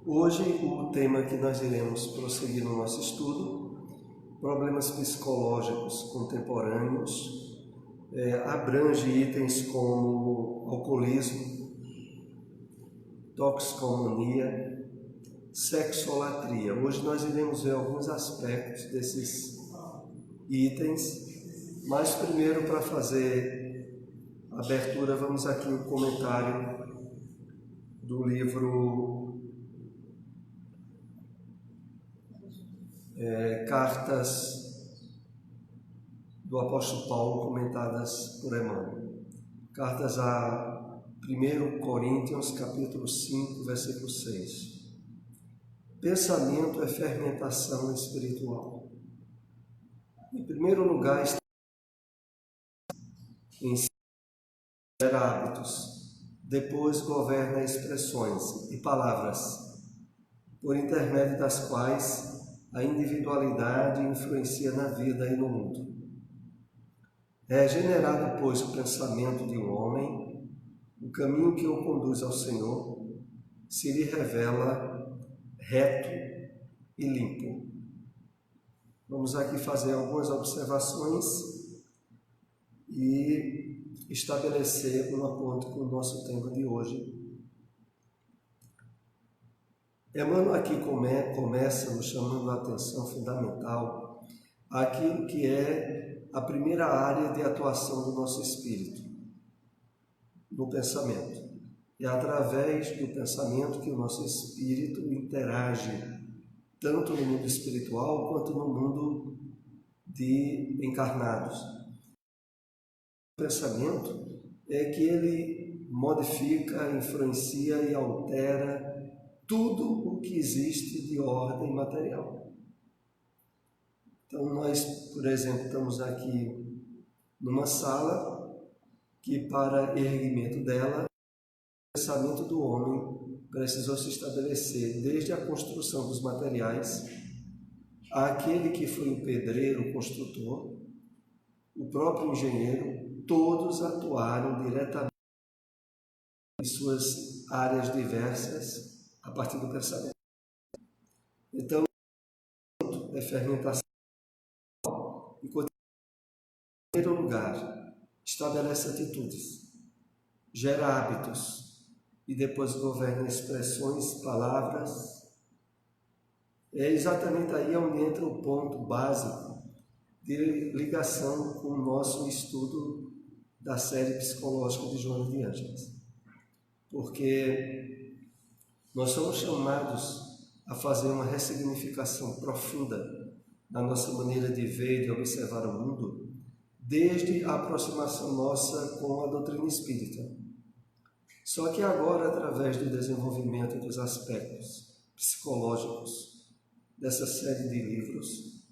Hoje o tema que nós iremos prosseguir no nosso estudo, problemas psicológicos contemporâneos, abrange itens como alcoolismo, toxicomania, sexolatria. Hoje nós iremos ver alguns aspectos desses itens, mas primeiro, para fazer a abertura, vamos aqui o comentário do livro Cartas do Apóstolo Paulo, comentadas por Emmanuel. Cartas a 1 Coríntios, capítulo 5, versículo 6. Pensamento é fermentação espiritual. Em primeiro lugar, está em gera hábitos, depois governa expressões e palavras, por intermédio das quais a individualidade influencia na vida e no mundo. É generado, pois, o pensamento de um homem, o caminho que o conduz ao Senhor se lhe revela reto e limpo. Vamos aqui fazer algumas observações e estabelecer um aponto com o nosso tema de hoje. Emmanuel aqui começa nos chamando a atenção fundamental àquilo que é a primeira área de atuação do nosso espírito, no pensamento. É através do pensamento que o nosso espírito interage tanto no mundo espiritual quanto no mundo de encarnados. O pensamento é que ele modifica, influencia e altera tudo o que existe de ordem material. Então nós, por exemplo, estamos aqui numa sala que, para erguimento dela, o pensamento do homem precisou se estabelecer desde a construção dos materiais, aquele que foi o pedreiro, o construtor, o próprio engenheiro, todos atuaram diretamente em suas áreas diversas a partir do pensamento. Então, é fermentação e, em primeiro lugar, estabelece atitudes, gera hábitos e depois governa expressões, palavras. É exatamente aí onde entra o ponto básico de ligação com o nosso estudo da série psicológica de Joana de Ângeles. Porque nós somos chamados a fazer uma ressignificação profunda na nossa maneira de ver e de observar o mundo, desde a aproximação nossa com a doutrina espírita. Só que agora, através do desenvolvimento dos aspectos psicológicos dessa série de livros,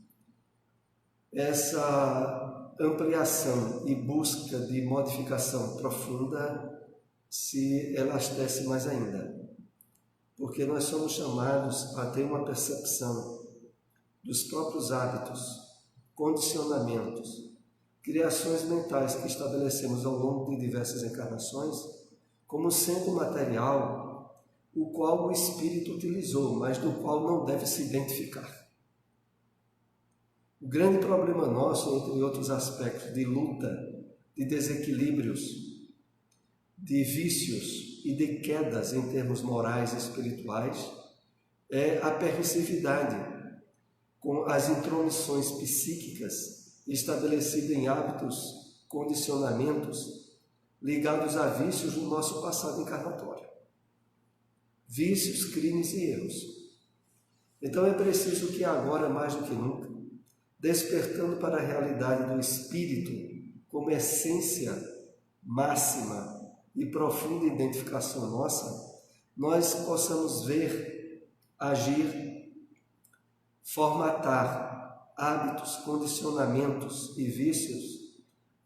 essa ampliação e busca de modificação profunda se elastece mais ainda, porque nós somos chamados a ter uma percepção dos próprios hábitos, condicionamentos, criações mentais que estabelecemos ao longo de diversas encarnações, como sendo material, o qual o espírito utilizou, mas do qual não deve se identificar. O grande problema nosso, entre outros aspectos de luta, de desequilíbrios, de vícios e de quedas em termos morais e espirituais, é a permissividade com as intromissões psíquicas estabelecidas em hábitos, condicionamentos ligados a vícios no nosso passado encarnatório. Vícios, crimes e erros. Então é preciso que agora, mais do que nunca, despertando para a realidade do espírito como essência máxima e profunda identificação nossa, nós possamos ver, agir, formatar hábitos, condicionamentos e vícios,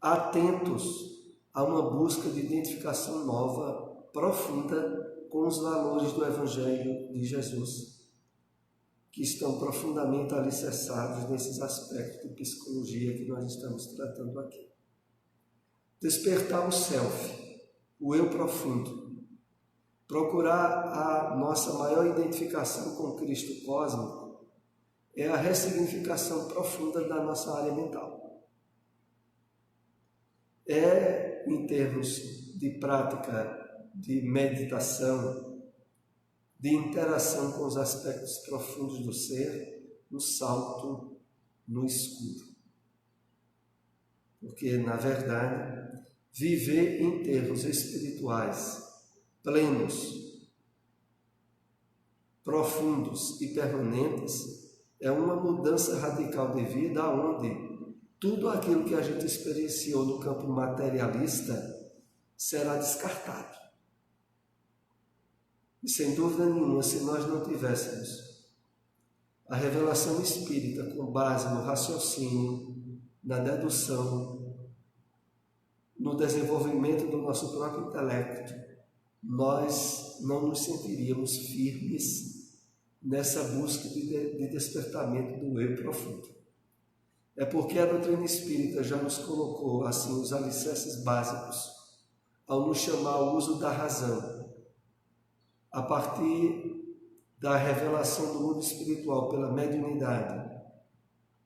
atentos a uma busca de identificação nova, profunda, com os valores do Evangelho de Jesus, que estão profundamente alicerçados nesses aspectos de psicologia que nós estamos tratando aqui. Despertar o self, o eu profundo, procurar a nossa maior identificação com Cristo cósmico é a ressignificação profunda da nossa área mental. É, em termos de prática de meditação, de interação com os aspectos profundos do ser, um salto no escuro. Porque, na verdade, viver em termos espirituais plenos, profundos e permanentes é uma mudança radical de vida onde tudo aquilo que a gente experienciou no campo materialista será descartado. E sem dúvida nenhuma, se nós não tivéssemos a revelação espírita com base no raciocínio, na dedução, no desenvolvimento do nosso próprio intelecto, nós não nos sentiríamos firmes nessa busca de despertamento do eu profundo. É porque a doutrina espírita já nos colocou assim os alicerces básicos ao nos chamar ao uso da razão, a partir da revelação do mundo espiritual pela mediunidade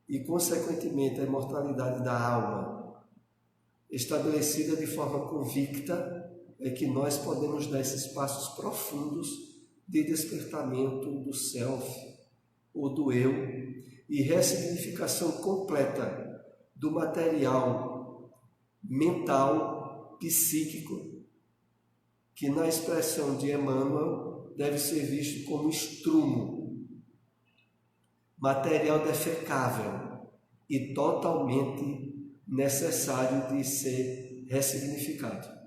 e, consequentemente, a imortalidade da alma, estabelecida de forma convicta, é que nós podemos dar esses passos profundos de despertamento do self ou do eu e ressignificação completa do material mental, psíquico, que na expressão de Emmanuel deve ser visto como estrumo, material defecável e totalmente necessário de ser ressignificado.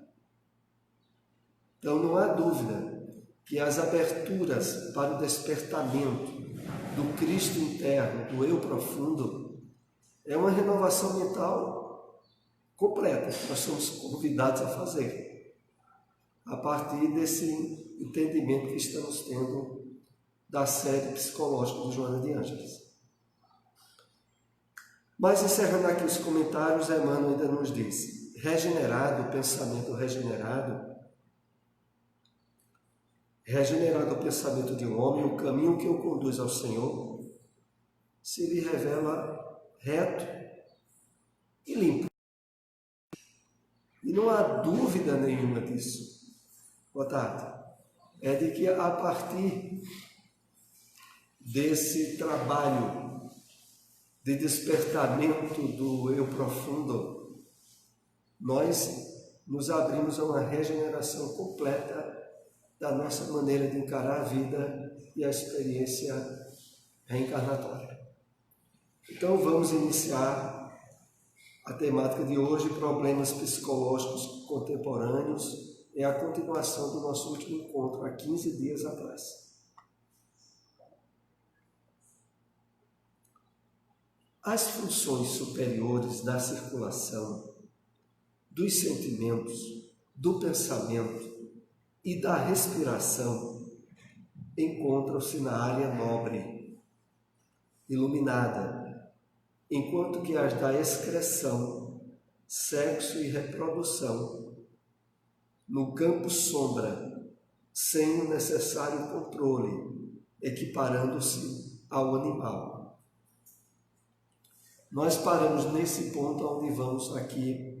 Então não há dúvida que as aberturas para o despertamento do Cristo interno, do eu profundo, é uma renovação mental completa que nós somos convidados a fazer, a partir desse entendimento que estamos tendo da série psicológica de Joana de Ângeles. Mas, encerrando aqui os comentários, Emmanuel ainda nos diz: regenerado, o pensamento regenerado o pensamento de um homem, o caminho que o conduz ao Senhor se lhe revela reto e limpo. E não há dúvida nenhuma disso. Boa tarde. É de que a partir desse trabalho de despertamento do eu profundo, nós nos abrimos a uma regeneração completa da nossa maneira de encarar a vida e a experiência reencarnatória. Então vamos iniciar a temática de hoje, problemas psicológicos contemporâneos. É a continuação do nosso último encontro, há 15 dias atrás. As funções superiores da circulação, dos sentimentos, do pensamento e da respiração encontram-se na área nobre, iluminada, enquanto que as da excreção, sexo e reprodução no campo sombra, sem o necessário controle, equiparando-se ao animal. Nós paramos nesse ponto onde vamos aqui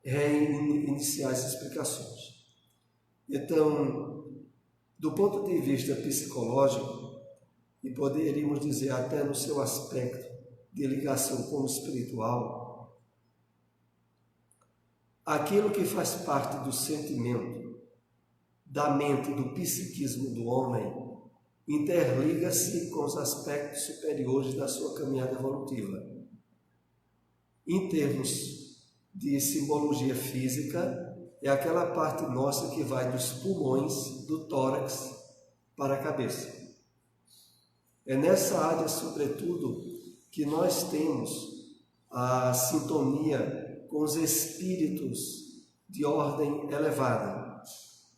reiniciar as explicações. Então, do ponto de vista psicológico, e poderíamos dizer até no seu aspecto de ligação com o espiritual, aquilo que faz parte do sentimento, da mente, do psiquismo do homem, interliga-se com os aspectos superiores da sua caminhada evolutiva. Em termos de simbologia física, é aquela parte nossa que vai dos pulmões, do tórax, para a cabeça. É nessa área, sobretudo, que nós temos a sintonia com os espíritos de ordem elevada,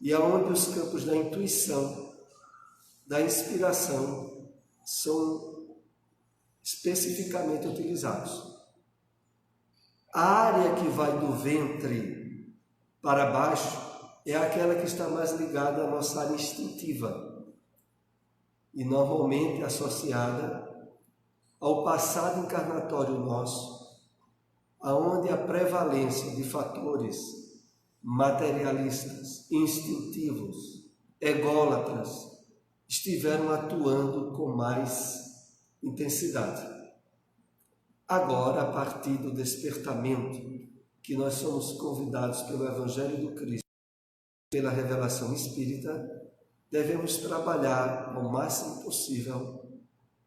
e aonde os campos da intuição, da inspiração, são especificamente utilizados. A área que vai do ventre para baixo é aquela que está mais ligada à nossa área instintiva e normalmente associada ao passado encarnatório nosso, aonde a prevalência de fatores materialistas, instintivos, ególatras estiveram atuando com mais intensidade. Agora, a partir do despertamento que nós somos convidados pelo Evangelho do Cristo, pela revelação espírita, devemos trabalhar ao máximo possível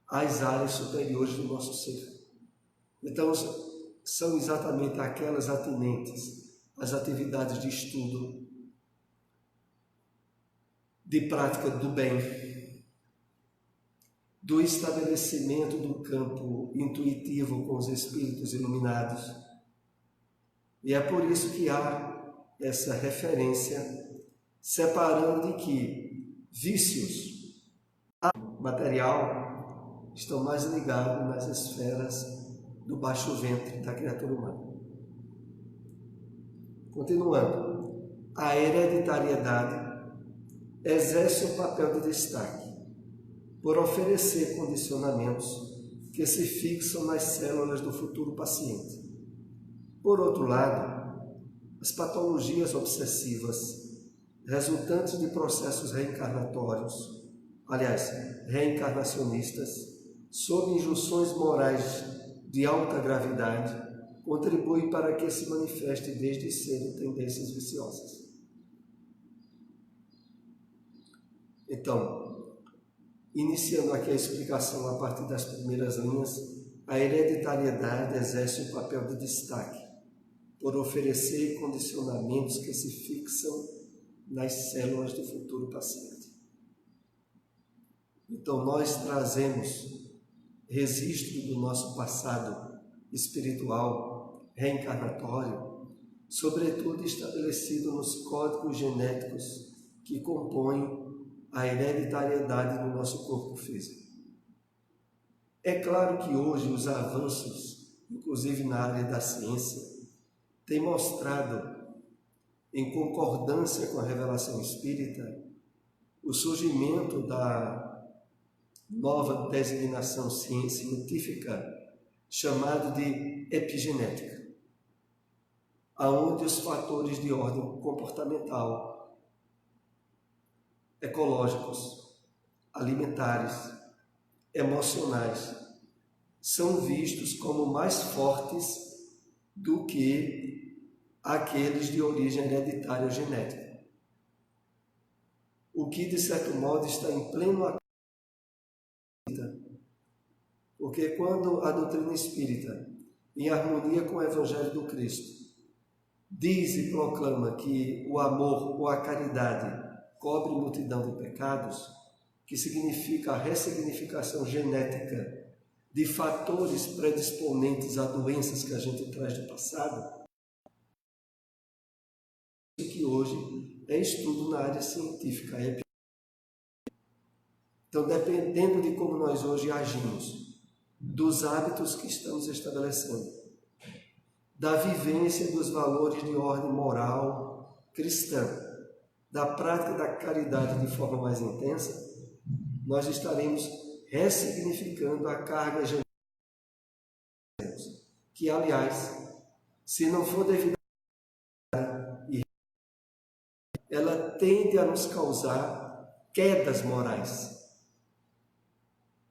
as áreas superiores do nosso ser. Então, são exatamente aquelas atinentes às atividades de estudo, de prática do bem, do estabelecimento do campo intuitivo com os espíritos iluminados. E é por isso que há essa referência separando de que vícios material estão mais ligados nas esferas do baixo ventre da criatura humana. Continuando, a hereditariedade exerce um papel de destaque por oferecer condicionamentos que se fixam nas células do futuro paciente. Por outro lado, as patologias obsessivas resultantes de processos reencarnatórios, aliás, reencarnacionistas, sob injunções morais de alta gravidade, contribuem para que se manifeste desde cedo tendências viciosas. Então, iniciando aqui a explicação a partir das primeiras linhas, a hereditariedade exerce um papel de destaque por oferecer condicionamentos que se fixam nas células do futuro paciente. Então, nós trazemos registro do nosso passado espiritual, reencarnatório, sobretudo estabelecido nos códigos genéticos que compõem a hereditariedade do nosso corpo físico. É claro que hoje os avanços, inclusive na área da ciência, têm mostrado, em concordância com a revelação espírita, o surgimento da nova designação científica chamada de epigenética, aonde os fatores de ordem comportamental, ecológicos, alimentares, emocionais, são vistos como mais fortes do que aqueles de origem hereditária ou genética. O que, de certo modo, está em pleno acordo, porque quando a doutrina espírita, em harmonia com o Evangelho do Cristo, diz e proclama que o amor ou a caridade cobre multidão de pecados, que significa a ressignificação genética de fatores predisponentes a doenças que a gente traz do passado, que hoje é estudo na área científica. Então, dependendo de como nós hoje agimos, dos hábitos que estamos estabelecendo, da vivência dos valores de ordem moral cristã, da prática da caridade de forma mais intensa, nós estaremos ressignificando a carga genética, que, aliás, se não for devido ela tende a nos causar quedas morais,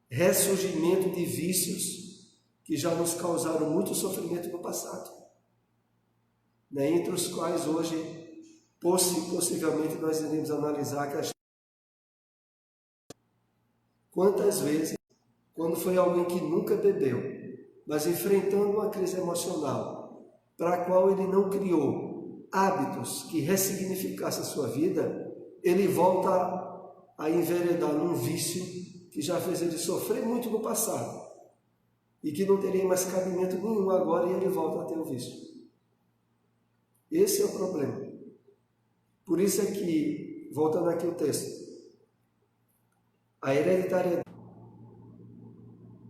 ressurgimento de vícios que já nos causaram muito sofrimento no passado, né? Entre os quais hoje, possivelmente, nós iremos analisar que quantas vezes, quando foi alguém que nunca bebeu, mas enfrentando uma crise emocional, para a qual ele não criou hábitos que ressignificassem a sua vida, ele volta a enveredar num vício que já fez ele sofrer muito no passado e que não teria mais cabimento nenhum agora, e ele volta a ter o vício. Esse é o problema. Por isso é que, voltando aqui ao texto, a hereditariedade,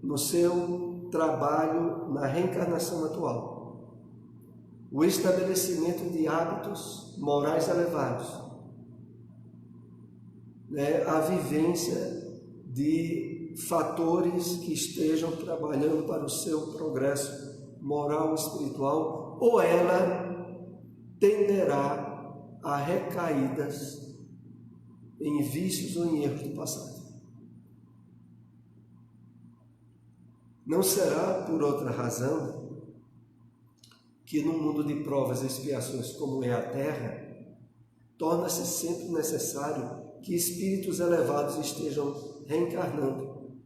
no seu trabalho na reencarnação atual, o estabelecimento de hábitos morais elevados, né, a vivência de fatores que estejam trabalhando para o seu progresso moral e espiritual, ou ela tenderá a recaídas em vícios ou em erros do passado. Não será por outra razão que no mundo de provas e expiações como é a Terra, torna-se sempre necessário que espíritos elevados estejam reencarnando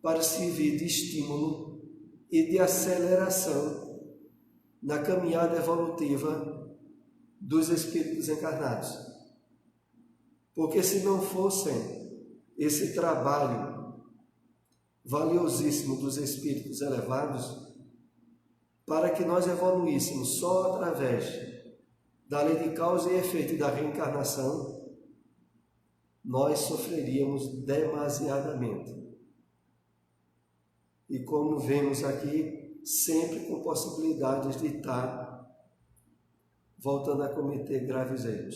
para servir de estímulo e de aceleração na caminhada evolutiva dos espíritos encarnados. Porque se não fossem esse trabalho valiosíssimo dos espíritos elevados, para que nós evoluíssemos só através da lei de causa e efeito da reencarnação, nós sofreríamos demasiadamente. E como vemos aqui, sempre com possibilidades de estar voltando a cometer graves erros.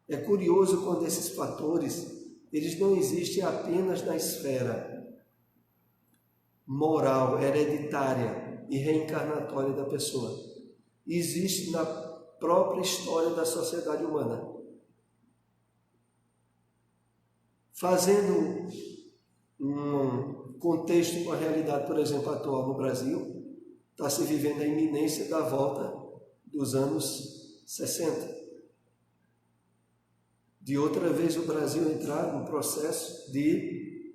É curioso quando esses fatores, eles não existem apenas na esfera moral, hereditária e reencarnatória da pessoa. Existe na própria história da sociedade humana. Fazendo um contexto com a realidade, por exemplo, atual no Brasil, está se vivendo a iminência da volta dos anos 60. De outra vez o Brasil entrar num processo de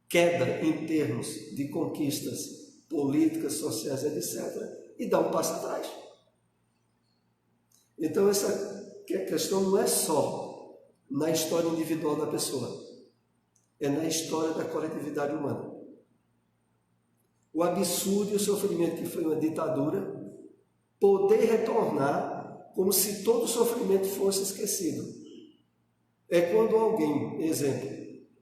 queda em termos de conquistas políticas, sociais, etc., e dar um passo atrás. Então essa questão não é só na história individual da pessoa, é na história da coletividade humana. O absurdo e o sofrimento que foi uma ditadura, poder retornar como se todo o sofrimento fosse esquecido. É quando alguém, exemplo,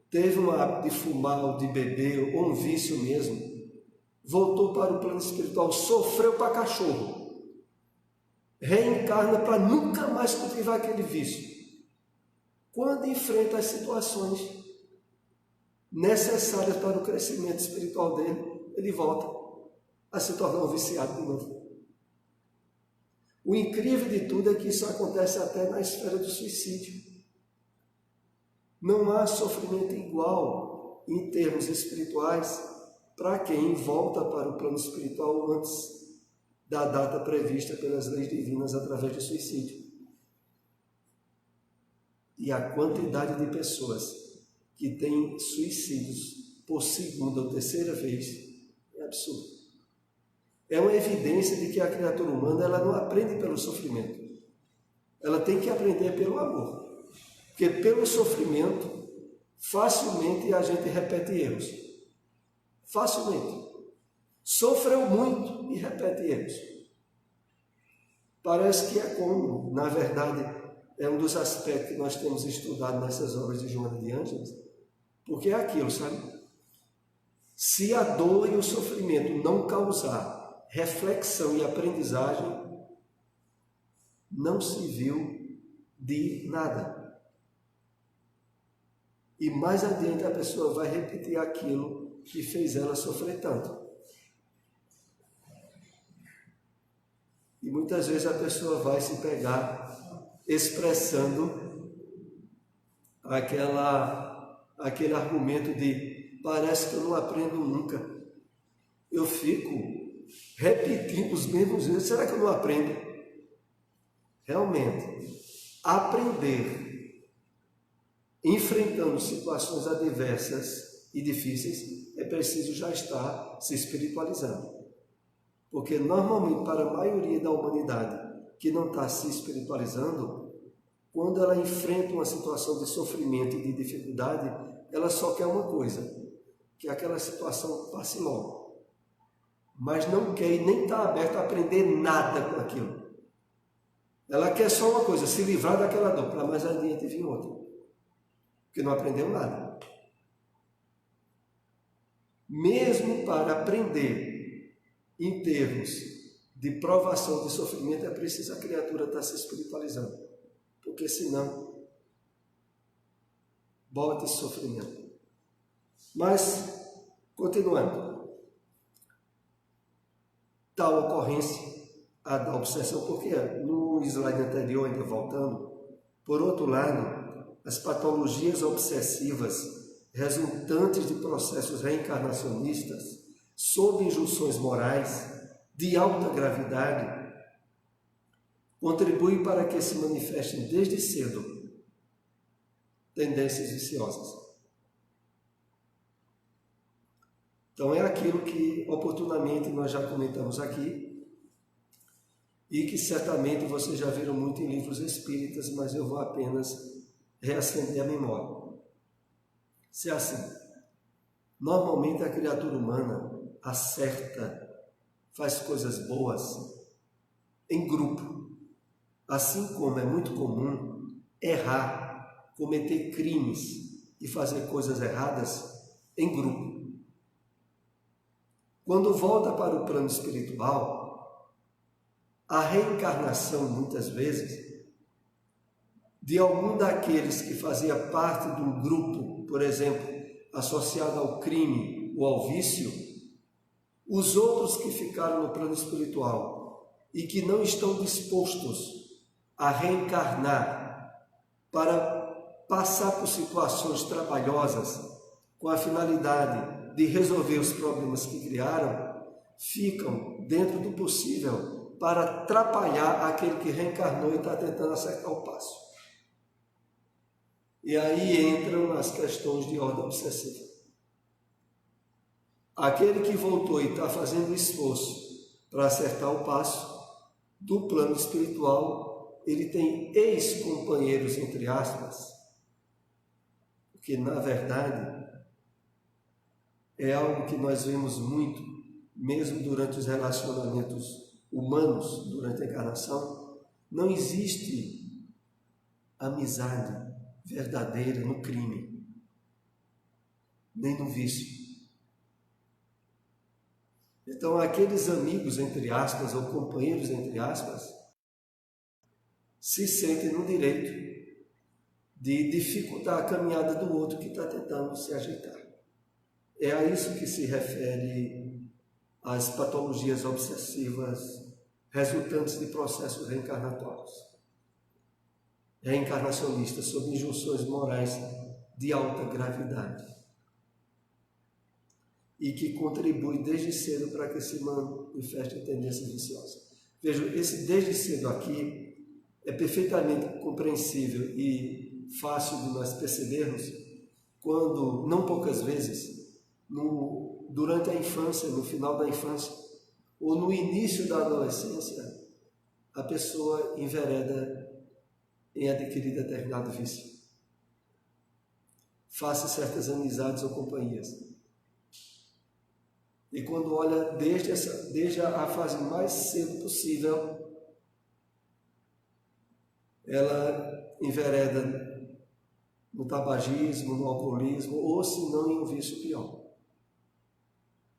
teve um hábito de fumar ou de beber, ou um vício mesmo, voltou para o plano espiritual, sofreu para cachorro, reencarna para nunca mais cultivar aquele vício. Quando enfrenta as situações necessárias para o crescimento espiritual dele, ele volta a se tornar um viciado de novo. O incrível de tudo é que isso acontece até na esfera do suicídio. Não há sofrimento igual em termos espirituais para quem volta para o plano espiritual antes da data prevista pelas leis divinas através do suicídio. E a quantidade de pessoas que têm suicídios por segunda ou terceira vez é absurdo. É uma evidência de que a criatura humana ela não aprende pelo sofrimento. Ela tem que aprender pelo amor. Porque pelo sofrimento, facilmente a gente repete erros. Facilmente. Sofreu muito e repete erros. Parece que é como, na verdade, é um dos aspectos que nós temos estudado nessas obras de Joana de Ângeles, porque é aquilo, sabe? Se a dor e o sofrimento não causar reflexão e aprendizagem, não se viu de nada. E mais adiante a pessoa vai repetir aquilo que fez ela sofrer tanto. E muitas vezes a pessoa vai se pegar expressando aquele argumento de parece que eu não aprendo nunca. Eu fico repetindo os mesmos erros. Será que eu não aprendo? Realmente, aprender enfrentando situações adversas e difíceis é preciso já estar se espiritualizando. Porque normalmente para a maioria da humanidade que não está se espiritualizando, quando ela enfrenta uma situação de sofrimento e de dificuldade, ela só quer uma coisa, que aquela situação passe logo. Mas não quer e nem está aberta a aprender nada com aquilo. Ela quer só uma coisa, se livrar daquela dor, para mais adiante vir outra. Porque não aprendeu nada. Mesmo para aprender em termos de provação, de sofrimento, é preciso a criatura estar se espiritualizando, porque senão bota esse sofrimento. Mas, continuando, tal ocorrência, a da obsessão, porque no slide anterior, ainda voltando, por outro lado, as patologias obsessivas resultantes de processos reencarnacionistas sob injunções morais de alta gravidade contribuem para que se manifestem desde cedo tendências viciosas. Então é aquilo que oportunamente nós já comentamos aqui e que certamente vocês já viram muito em livros espíritas, mas eu vou apenas reacender a memória. Se é assim, normalmente a criatura humana acerta, faz coisas boas em grupo, assim como é muito comum errar, cometer crimes e fazer coisas erradas em grupo. Quando volta para o plano espiritual, a reencarnação, muitas vezes, de algum daqueles que fazia parte de um grupo, por exemplo, associado ao crime ou ao vício, os outros que ficaram no plano espiritual e que não estão dispostos a reencarnar para passar por situações trabalhosas com a finalidade de resolver os problemas que criaram, ficam dentro do possível para atrapalhar aquele que reencarnou e está tentando acertar o passo. E aí entram as questões de ordem obsessiva. Aquele que voltou e está fazendo esforço para acertar o passo do plano espiritual, ele tem ex-companheiros, entre aspas, porque na verdade é algo que nós vemos muito, mesmo durante os relacionamentos humanos, durante a encarnação, não existe amizade verdadeira no crime, nem no vício. Então, aqueles amigos, entre aspas, ou companheiros, entre aspas, se sentem no direito de dificultar a caminhada do outro que está tentando se ajeitar. É a isso que se refere as patologias obsessivas resultantes de processos reencarnatórios, reencarnacionistas, sob injunções morais de alta gravidade, e que contribui desde cedo para que se manifestem tendências viciosas. Vejam, esse desde cedo aqui é perfeitamente compreensível e fácil de nós percebermos quando, não poucas vezes, durante a infância, no final da infância, ou no início da adolescência, a pessoa envereda em adquirir determinado vício. Faça certas amizades ou companhias. E quando olha desde a fase mais cedo possível, ela envereda no tabagismo, no alcoolismo, ou se não em um vício pior.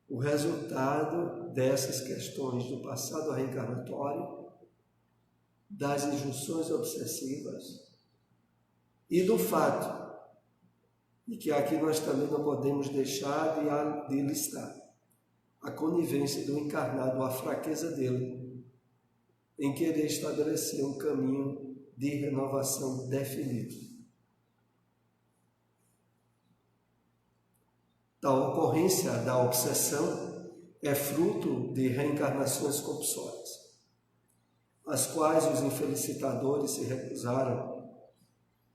O resultado dessas questões do passado reencarnatório, das injunções obsessivas e do fato de que aqui nós também não podemos deixar de listar a conivência do encarnado, a fraqueza dele em querer estabelecer um caminho de renovação definido. Tal ocorrência da obsessão é fruto de reencarnações compulsórias, as quais os infelicitadores se recusaram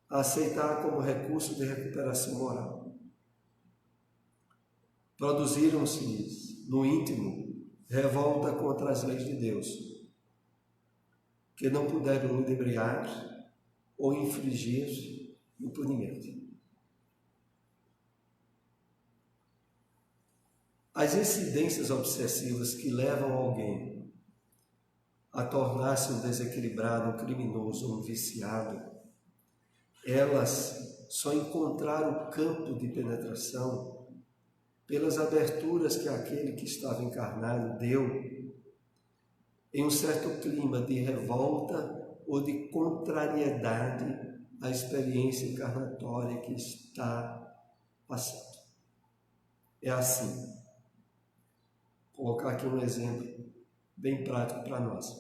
a aceitar como recurso de recuperação moral. Produziram-se no íntimo revolta contra as leis de Deus, que não puderam ludibriar ou infligir impunemente. As incidências obsessivas que levam alguém a tornar-se um desequilibrado, um criminoso, um viciado, elas só encontraram o campo de penetração pelas aberturas que aquele que estava encarnado deu em um certo clima de revolta ou de contrariedade à experiência encarnatória que está passando. É assim. Vou colocar aqui um exemplo bem prático para nós.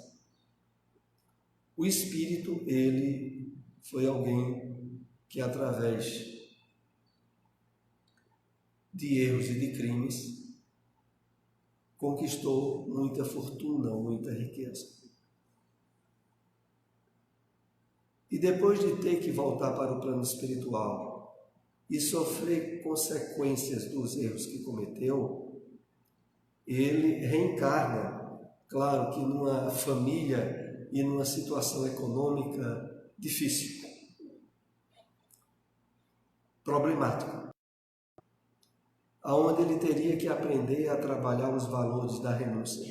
O espírito, ele foi alguém que, através de erros e de crimes, conquistou muita fortuna, muita riqueza. E depois de ter que voltar para o plano espiritual e sofrer consequências dos erros que cometeu, ele reencarna, claro que numa família e numa situação econômica difícil, problemática, aonde ele teria que aprender a trabalhar os valores da renúncia,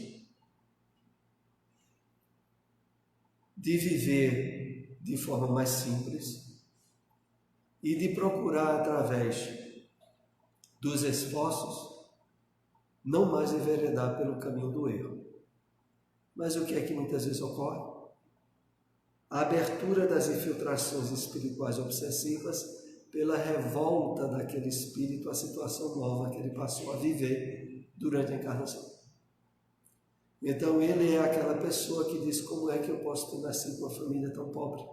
de viver de forma mais simples e de procurar, através dos esforços, não mais enveredar pelo caminho do erro. Mas o que é que muitas vezes ocorre? A abertura das infiltrações espirituais obsessivas pela revolta daquele espírito à situação nova que ele passou a viver durante a encarnação. Então ele é aquela pessoa que diz: como é que eu posso ter nascido numa família tão pobre?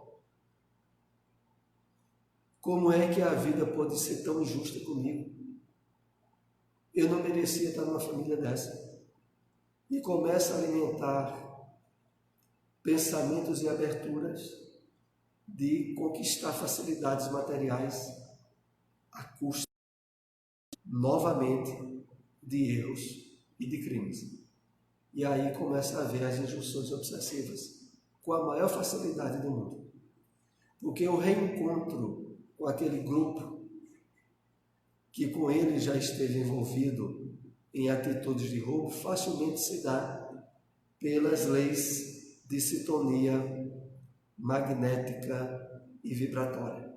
Como é que a vida pode ser tão injusta comigo? Eu não merecia estar numa família dessa. E começa a alimentar pensamentos e aberturas de conquistar facilidades materiais à custa, novamente, de erros e de crimes. E aí começa a haver as injunções obsessivas com a maior facilidade do mundo. Porque o reencontro com aquele grupo que com ele já esteve envolvido em atitudes de roubo facilmente se dá pelas leis de sintonia magnética e vibratória.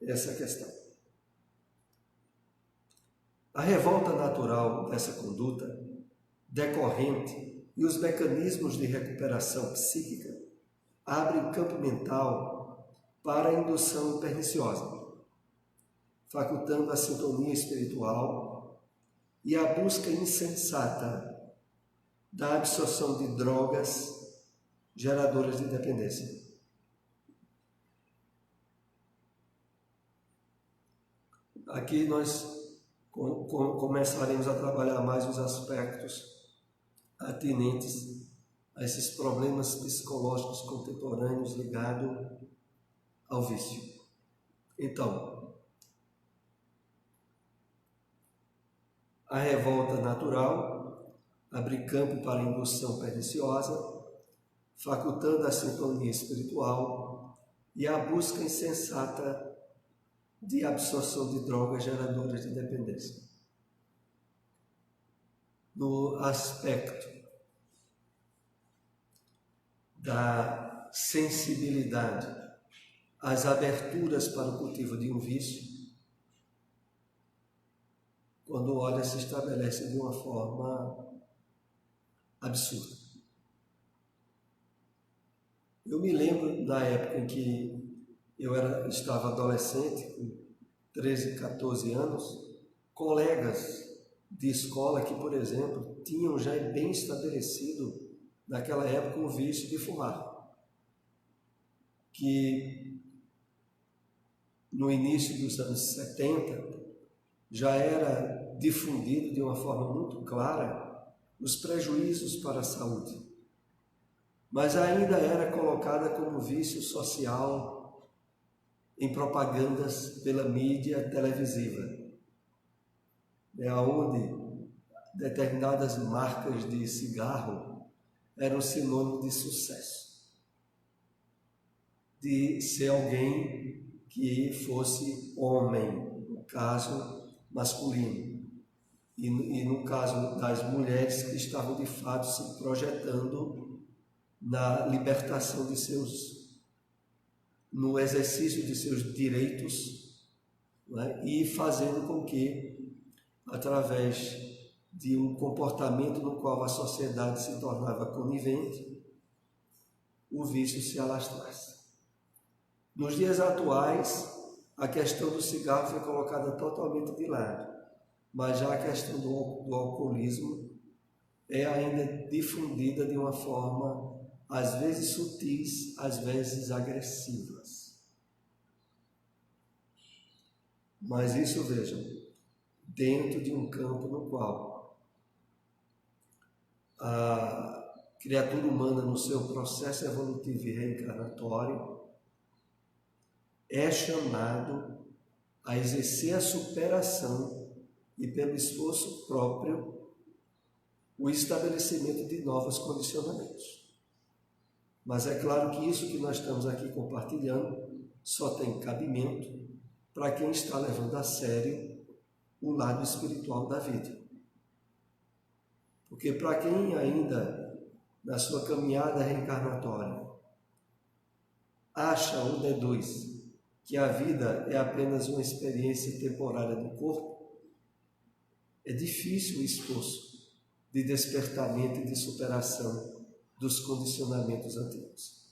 Essa é a questão. A revolta natural dessa conduta decorrente e os mecanismos de recuperação psíquica abrem campo mental para a indução perniciosa, facultando a sintonia espiritual e a busca insensata da absorção de drogas geradoras de dependência. Aqui nós começaremos a trabalhar mais os aspectos atinentes a esses problemas psicológicos contemporâneos ligados ao vício. Então, a revolta natural abre campo para a indução perniciosa, facultando a sintonia espiritual e a busca insensata de absorção de drogas geradoras de dependência. No aspecto da sensibilidade às aberturas para o cultivo de um vício, quando olha, se estabelece de uma forma absurda. Eu me lembro da época em que eu estava adolescente, com 13, 14 anos, colegas de escola que, por exemplo, tinham já bem estabelecido naquela época o vício de fumar, que no início dos anos 70 já era difundido de uma forma muito clara os prejuízos para a saúde, mas ainda era colocada como vício social em propagandas pela mídia televisiva, onde determinadas marcas de cigarro eram sinônimo de sucesso, de ser alguém que fosse homem, no caso masculino, e no caso das mulheres que estavam de fato se projetando na libertação de no exercício de seus direitos, né? E fazendo com que, através de um comportamento no qual a sociedade se tornava conivente, o vício se alastrasse. Nos dias atuais, a questão do cigarro foi colocada totalmente de lado, mas já a questão do alcoolismo é ainda difundida de uma forma, às vezes sutis, às vezes agressivas. Mas isso, vejam, dentro de um campo no qual a criatura humana, no seu processo evolutivo e reencarnatório, é chamado a exercer a superação e, pelo esforço próprio, o estabelecimento de novos condicionamentos. Mas é claro que isso que nós estamos aqui compartilhando só tem cabimento para quem está levando a sério o lado espiritual da vida. Porque para quem ainda, na sua caminhada reencarnatória, acha ou deduz que a vida é apenas uma experiência temporária do corpo, é difícil o esforço de despertamento e de superação dos condicionamentos antigos.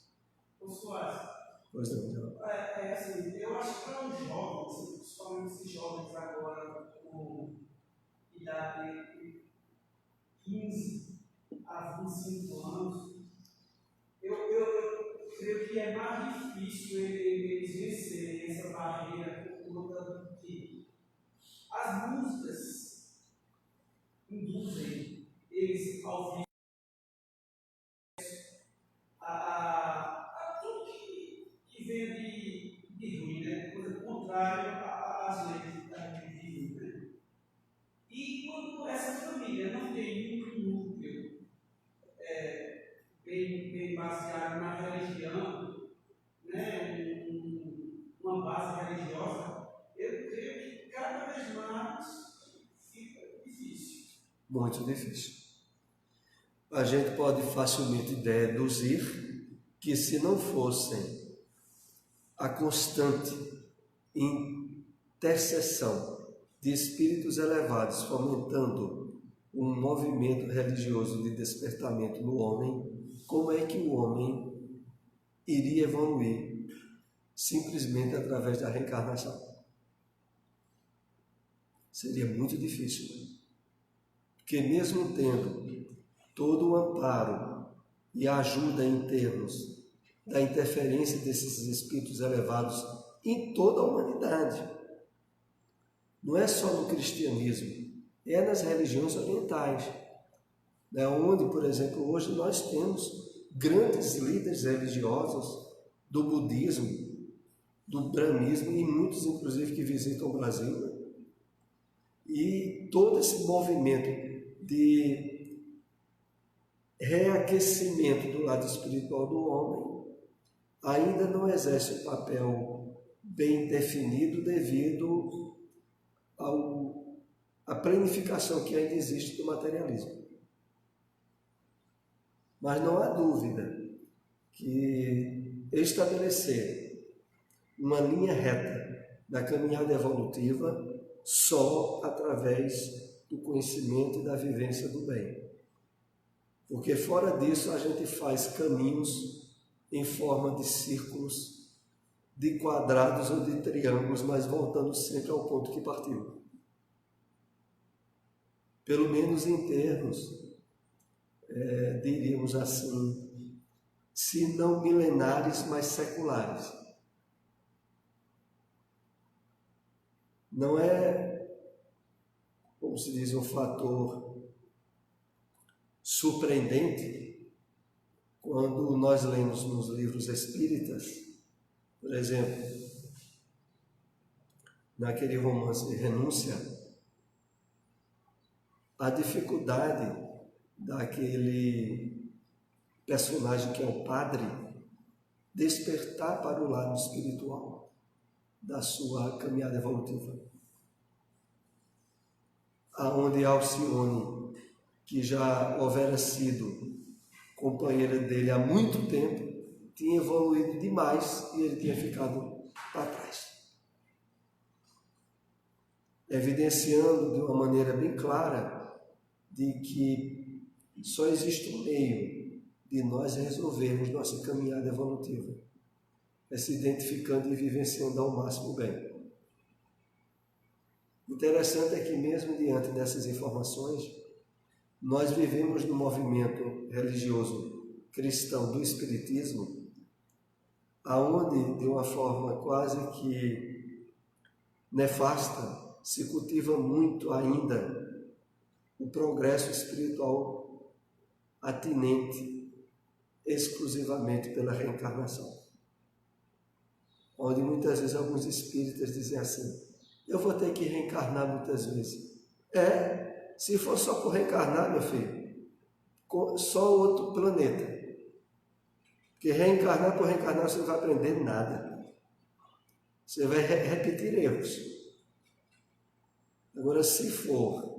Pois não. Assim, eu acho que para os jovens, principalmente esses jovens agora com idade de 15 a 25 anos, eu creio que é mais difícil eles vencerem essa barreira por conta do que as músicas induzem eles ao vício, a tudo que vem de ruim, né? Coisa contrária às leis da vida, né? E quando essa família não tem um núcleo bem baseado na religião, né? Uma base religiosa, eu creio que cada vez mais fica difícil. Muito difícil. A gente pode facilmente deduzir que, se não fossem a constante intercessão de espíritos elevados fomentando um movimento religioso de despertamento no homem, como é que o homem iria evoluir simplesmente através da reencarnação? Seria muito difícil, porque mesmo tendo todo o amparo e ajuda em termos da interferência desses espíritos elevados em toda a humanidade, não é só no cristianismo, é nas religiões orientais, né? Onde, por exemplo, hoje nós temos grandes líderes religiosos do budismo, do brahmismo, e muitos, inclusive, que visitam o Brasil, né? E todo esse movimento de reaquecimento do lado espiritual do homem ainda não exerce um papel bem definido devido à planificação que ainda existe do materialismo. Mas não há dúvida que estabelecer uma linha reta da caminhada evolutiva só através do conhecimento e da vivência do bem. Porque fora disso a gente faz caminhos em forma de círculos, de quadrados ou de triângulos, mas voltando sempre ao ponto que partiu. Pelo menos em termos, diríamos assim, se não milenares, mas seculares. Não é, como se diz, um fator surpreendente quando nós lemos nos livros espíritas, por exemplo, naquele romance Renúncia, a dificuldade daquele personagem que é o padre despertar para o lado espiritual da sua caminhada evolutiva. Aonde Alcione, que já houvera sido companheira dele há muito tempo, tinha evoluído demais e ele tinha ficado para trás. Evidenciando de uma maneira bem clara de que só existe um meio de nós resolvermos nossa caminhada evolutiva, é se identificando e vivenciando ao máximo o bem. Interessante é que mesmo diante dessas informações, nós vivemos no movimento religioso cristão do Espiritismo, aonde, de uma forma quase que nefasta, se cultiva muito ainda o progresso espiritual atinente exclusivamente pela reencarnação. Onde muitas vezes alguns espíritas dizem assim: eu vou ter que reencarnar muitas vezes. Se for só por reencarnar, meu filho, só outro planeta. Porque reencarnar por reencarnar você não vai aprender nada. Você vai repetir erros. Agora, se for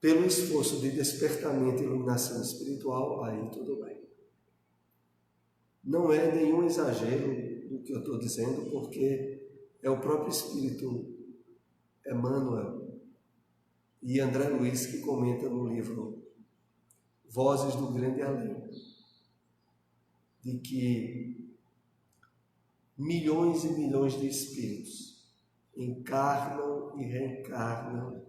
pelo esforço de despertamento e iluminação espiritual, aí tudo bem. Não é nenhum exagero do que eu estou dizendo, porque é o próprio Espírito Emmanuel e André Luiz que comenta no livro Vozes do Grande Além, de que milhões e milhões de espíritos encarnam e reencarnam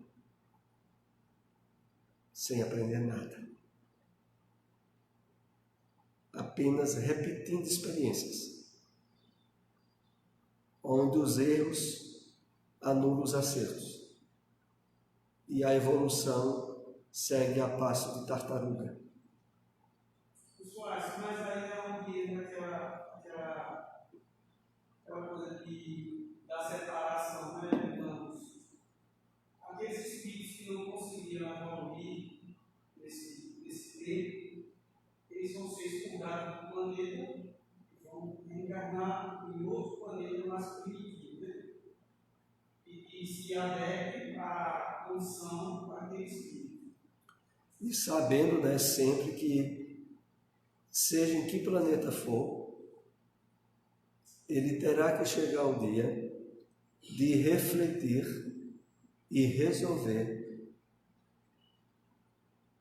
sem aprender nada, apenas repetindo experiências, onde os erros anulam os acertos e a evolução segue a passo de tartaruga. Mas aí é onde aquela coisa da separação, né? Digamos, aqueles espíritos que não conseguiram evoluir nesse tempo, eles vão ser expurgados do planeta e vão reencarnar em outro planeta mais primitivo, né? E se adequem à condição daquele espírito. E sabendo, sempre que, seja em que planeta for, ele terá que chegar ao dia de refletir e resolver,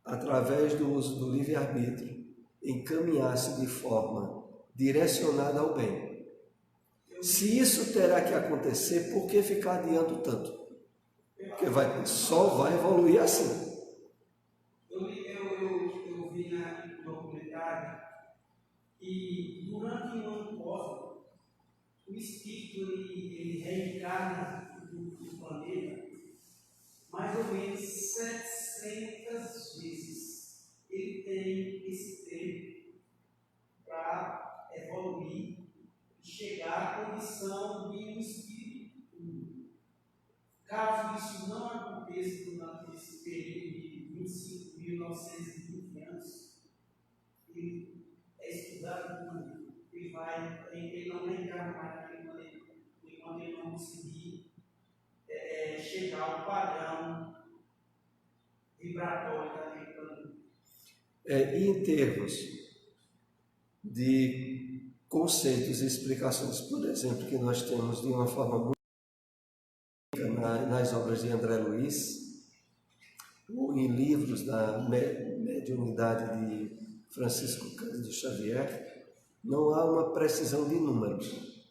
através do uso do livre-arbítrio, encaminhar-se de forma direcionada ao bem. Se isso terá que acontecer, por que ficar adiando tanto? Porque só vai evoluir assim. Eu vi no documentário que durante um ano cósmico, o espírito ele reencarna do planeta mais ou menos 700 vezes. Ele tem esse tempo para evoluir e chegar à condição de um espírito puro. Caso isso não aconteça durante esse período de 25.920 anos, ele é estudado por mundo. Ele não reencarna mais naquele planeta, enquanto ele não conseguir chegar ao padrão vibratório daquele planeta. E em termos de conceitos e explicações, por exemplo, que nós temos de uma forma muito nas obras de André Luiz, ou em livros da mediunidade de Francisco Cândido Xavier, não há uma precisão de números,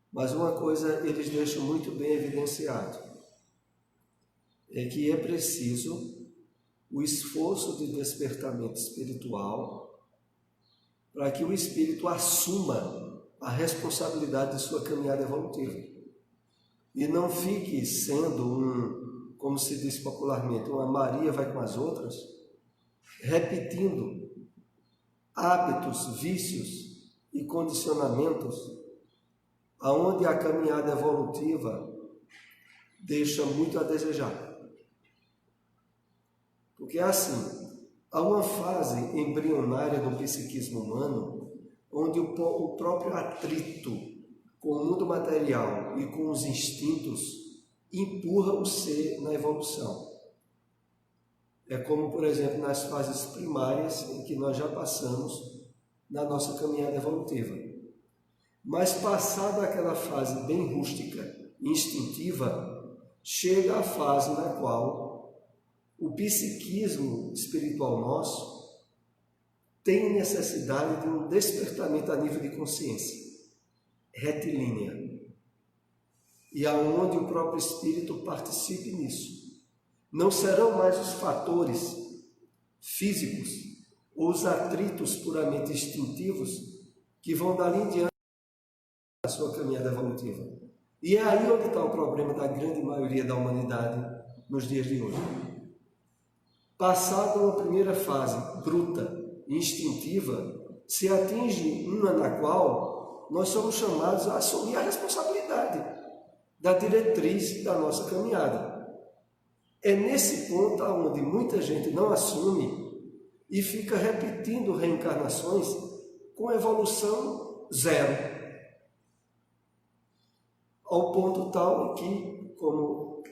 mas uma coisa eles deixam muito bem evidenciado, é que é preciso o esforço de despertamento espiritual para que o espírito assuma a responsabilidade de sua caminhada evolutiva e não fique sendo como se diz popularmente, uma Maria vai com as outras, repetindo hábitos, vícios e condicionamentos, aonde a caminhada evolutiva deixa muito a desejar. Porque assim, há uma fase embrionária do psiquismo humano, onde o próprio atrito com o mundo material e com os instintos empurra o ser na evolução. É como, por exemplo, nas fases primárias em que nós já passamos na nossa caminhada evolutiva. Mas passada aquela fase bem rústica, instintiva, chega a fase na qual o psiquismo espiritual nosso tem necessidade de um despertamento a nível de consciência retilínea, e aonde o próprio espírito participe nisso. Não serão mais os fatores físicos ou os atritos puramente instintivos que vão dali em diante a sua caminhada evolutiva. E é aí onde está o problema da grande maioria da humanidade nos dias de hoje. Passada uma primeira fase bruta e instintiva, se atinge uma na qual nós somos chamados a assumir a responsabilidade da diretriz da nossa caminhada. É nesse ponto onde muita gente não assume e fica repetindo reencarnações com evolução zero. Ao ponto tal em que, como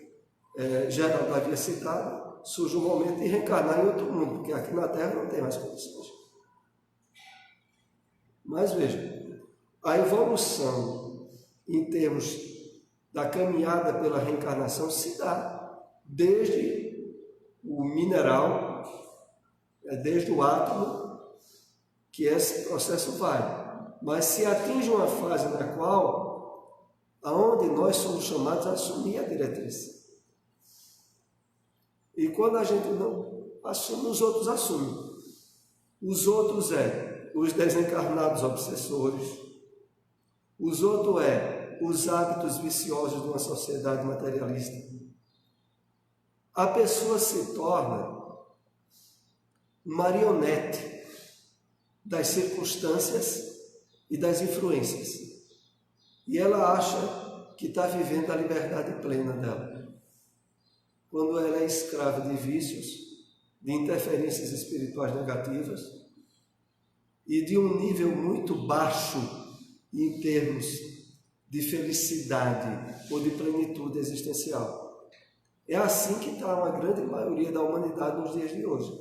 Geraldo havia citado, surge um momento de reencarnar em outro mundo, porque aqui na Terra não tem mais condições. Mas veja, a evolução em termos da caminhada pela reencarnação se dá desde o mineral, desde o átomo, que esse processo vai. Mas se atinge uma fase na qual, aonde nós somos chamados a assumir a diretriz. E quando a gente não assume, os outros assumem. Os outros os desencarnados obsessores. Os outros os hábitos viciosos de uma sociedade materialista. A pessoa se torna marionete das circunstâncias e das influências. E ela acha que está vivendo a liberdade plena dela. Quando ela é escrava de vícios, de interferências espirituais negativas e de um nível muito baixo em termos de felicidade ou de plenitude existencial. É assim que está uma grande maioria da humanidade nos dias de hoje.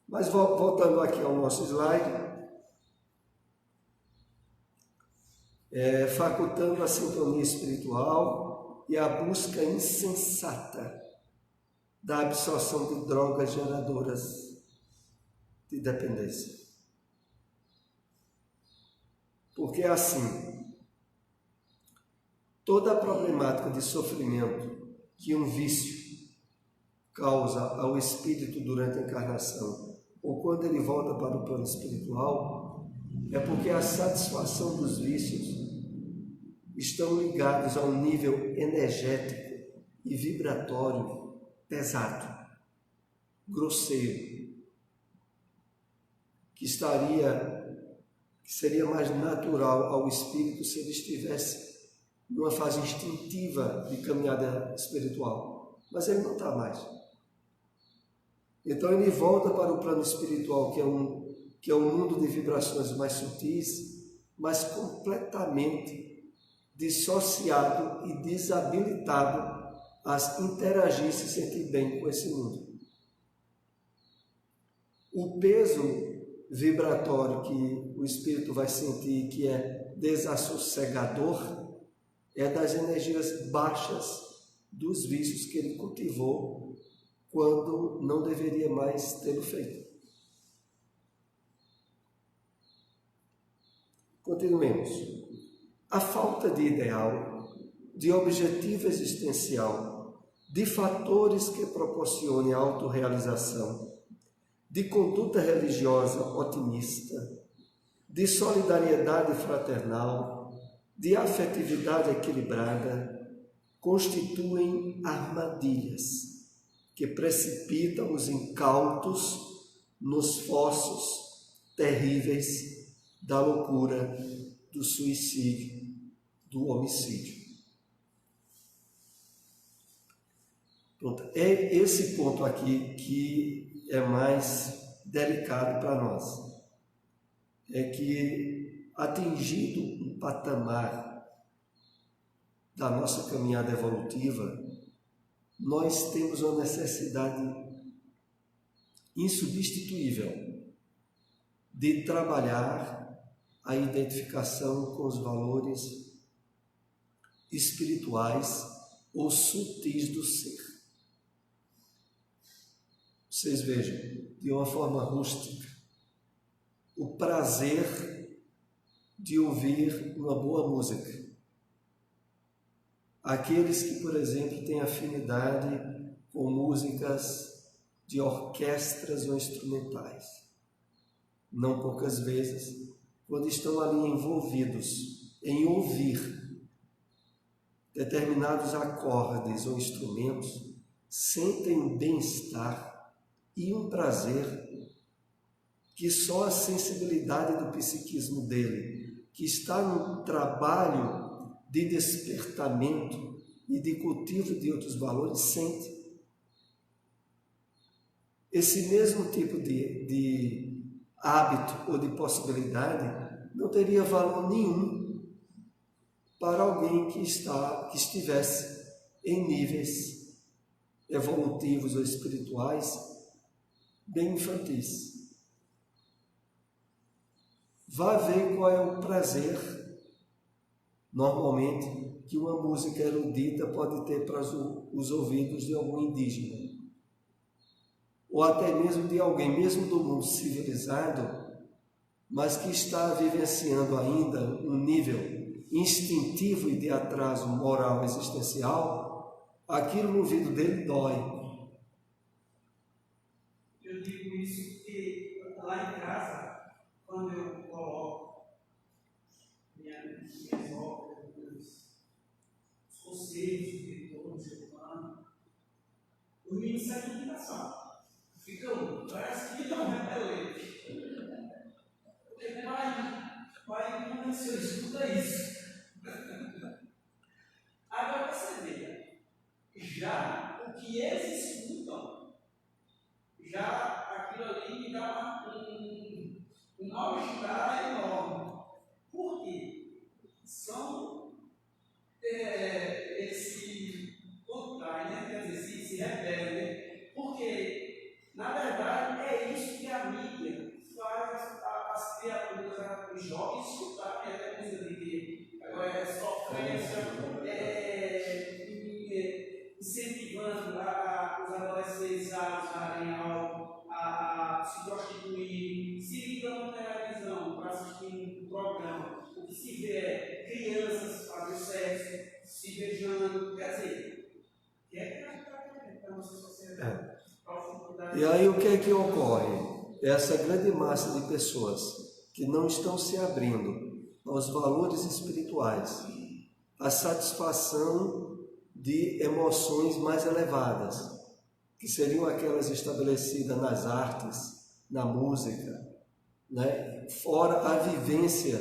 Mas voltando aqui ao nosso slide, facultando a sintonia espiritual e a busca insensata da absorção de drogas geradoras de dependência. Porque assim, toda a problemática de sofrimento que um vício causa ao espírito durante a encarnação, ou quando ele volta para o plano espiritual, é porque a satisfação dos vícios estão ligados a um nível energético e vibratório pesado, grosseiro, que seria mais natural ao espírito se ele estivesse numa fase instintiva de caminhada espiritual. Mas ele não está mais. Então ele volta para o plano espiritual, que é um mundo de vibrações mais sutis, mas completamente dissociado e desabilitado a interagir e se sentir bem com esse mundo. O peso vibratório que o espírito vai sentir, que é desassossegador, é das energias baixas dos vícios que ele cultivou quando não deveria mais tê-lo feito. Continuemos. A falta de ideal, de objetivo existencial, de fatores que proporcionem a autorrealização, de conduta religiosa otimista, de solidariedade fraternal, de afetividade equilibrada, constituem armadilhas que precipitam os incautos nos fossos terríveis da loucura, do suicídio, do homicídio. Pronto. É esse ponto aqui que é mais delicado para nós. É que, atingido um patamar da nossa caminhada evolutiva, nós temos uma necessidade insubstituível de trabalhar a identificação com os valores espirituais ou sutis do ser. Vocês vejam, de uma forma rústica, o prazer de ouvir uma boa música. Aqueles que, por exemplo, têm afinidade com músicas de orquestras ou instrumentais, não poucas vezes, quando estão ali envolvidos em ouvir determinados acordes ou instrumentos, sentem um bem-estar e um prazer que só a sensibilidade do psiquismo dele, que está no trabalho de despertamento e de cultivo de outros valores, sente. Esse mesmo tipo de hábito ou de possibilidade não teria valor nenhum para alguém que estivesse em níveis evolutivos ou espirituais bem infantis. Vá ver qual é o prazer, normalmente, que uma música erudita pode ter para os ouvidos de algum indígena, ou até mesmo de alguém, mesmo do mundo civilizado, mas que está vivenciando ainda um nível instintivo e de atraso moral existencial. Aquilo no ouvido dele dói. Eu digo isso porque lá em casa, quando eu coloco minhas obras, os conselhos de todos, os meninos saem de imitação. Ficam, parece que não repelente. Pai, não é seu, escuta isso. Agora você veja, já o que eles escutam, já aquilo ali me dá um mal-estar enorme. Por quê? São esse contrário, né? Quer dizer, se rebelde, né? Porque, na verdade, é isso que a mídia faz as criaturas, os jovens escutarem, até música de que agora é sofrência, incentivando os adolescentes a usarem algo, a se prostituir, se ligam na televisão para assistir um programa. O que se vê é crianças fazendo sexo, se beijando, quer dizer, que é que a gente está querendo para a nossa sociedade. E aí o que é que ocorre? Essa grande massa de pessoas que não estão se abrindo aos valores espirituais, à satisfação de emoções mais elevadas, que seriam aquelas estabelecidas nas artes, na música, né? Fora a vivência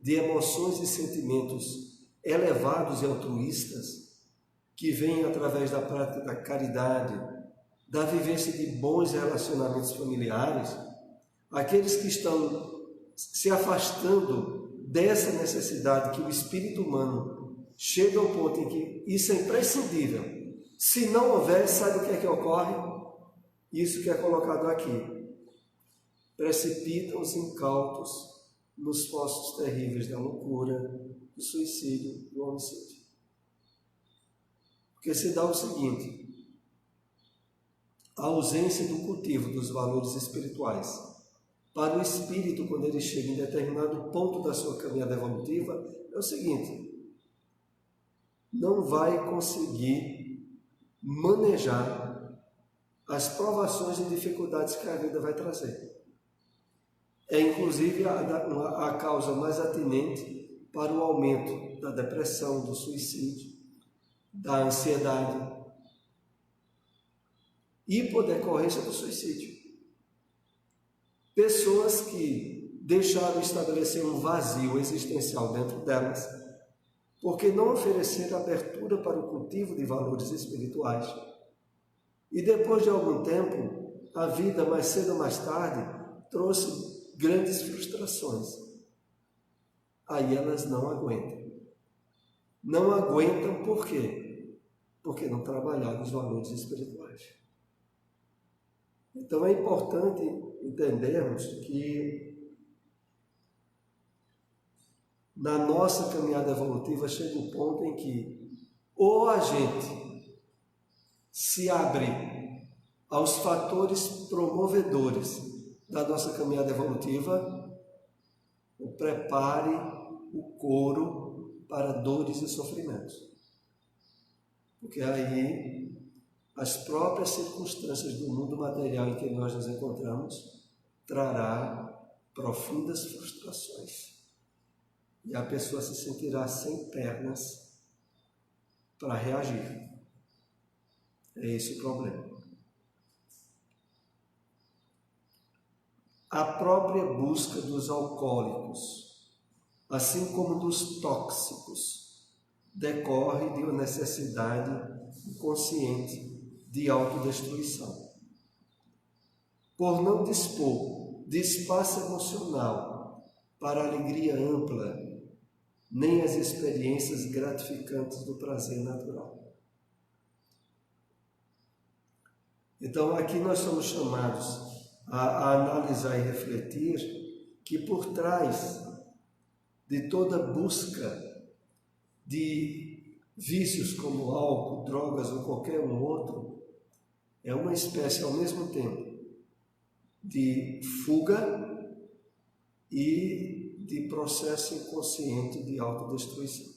de emoções e sentimentos elevados e altruístas, que vêm através da prática da caridade, da vivência de bons relacionamentos familiares, aqueles que estão se afastando dessa necessidade que o espírito humano chega ao ponto em que isso é imprescindível. Se não houver, sabe o que é que ocorre? Isso que é colocado aqui. Precipitam os incautos nos fossos terríveis da loucura, do suicídio, do homicídio. Porque se dá o seguinte: a ausência do cultivo dos valores espirituais para o espírito, quando ele chega em determinado ponto da sua caminhada evolutiva, é o seguinte: não vai conseguir manejar as provações e dificuldades que a vida vai trazer. É inclusive a causa mais atinente para o aumento da depressão, do suicídio, da ansiedade e por decorrência do suicídio. Pessoas que deixaram estabelecer um vazio existencial dentro delas, porque não ofereceram abertura para o cultivo de valores espirituais. E depois de algum tempo, a vida, mais cedo ou mais tarde, trouxe grandes frustrações. Aí elas não aguentam. Não aguentam por quê? Porque não trabalharam os valores espirituais. Então é importante entendermos que na nossa caminhada evolutiva chega um ponto em que ou a gente se abre aos fatores promovedores da nossa caminhada evolutiva, prepare o couro para dores e sofrimentos. Porque aí as próprias circunstâncias do mundo material em que nós nos encontramos trará profundas frustrações. E a pessoa se sentirá sem pernas para reagir. É esse o problema. A própria busca dos alcoólicos, assim como dos tóxicos, decorre de uma necessidade inconsciente de autodestruição. Por não dispor de espaço emocional para a alegria ampla, nem as experiências gratificantes do prazer natural. Então, aqui nós somos chamados a analisar e refletir que por trás de toda busca de vícios como álcool, drogas ou qualquer um outro, é uma espécie ao mesmo tempo de fuga e de processo inconsciente de autodestruição.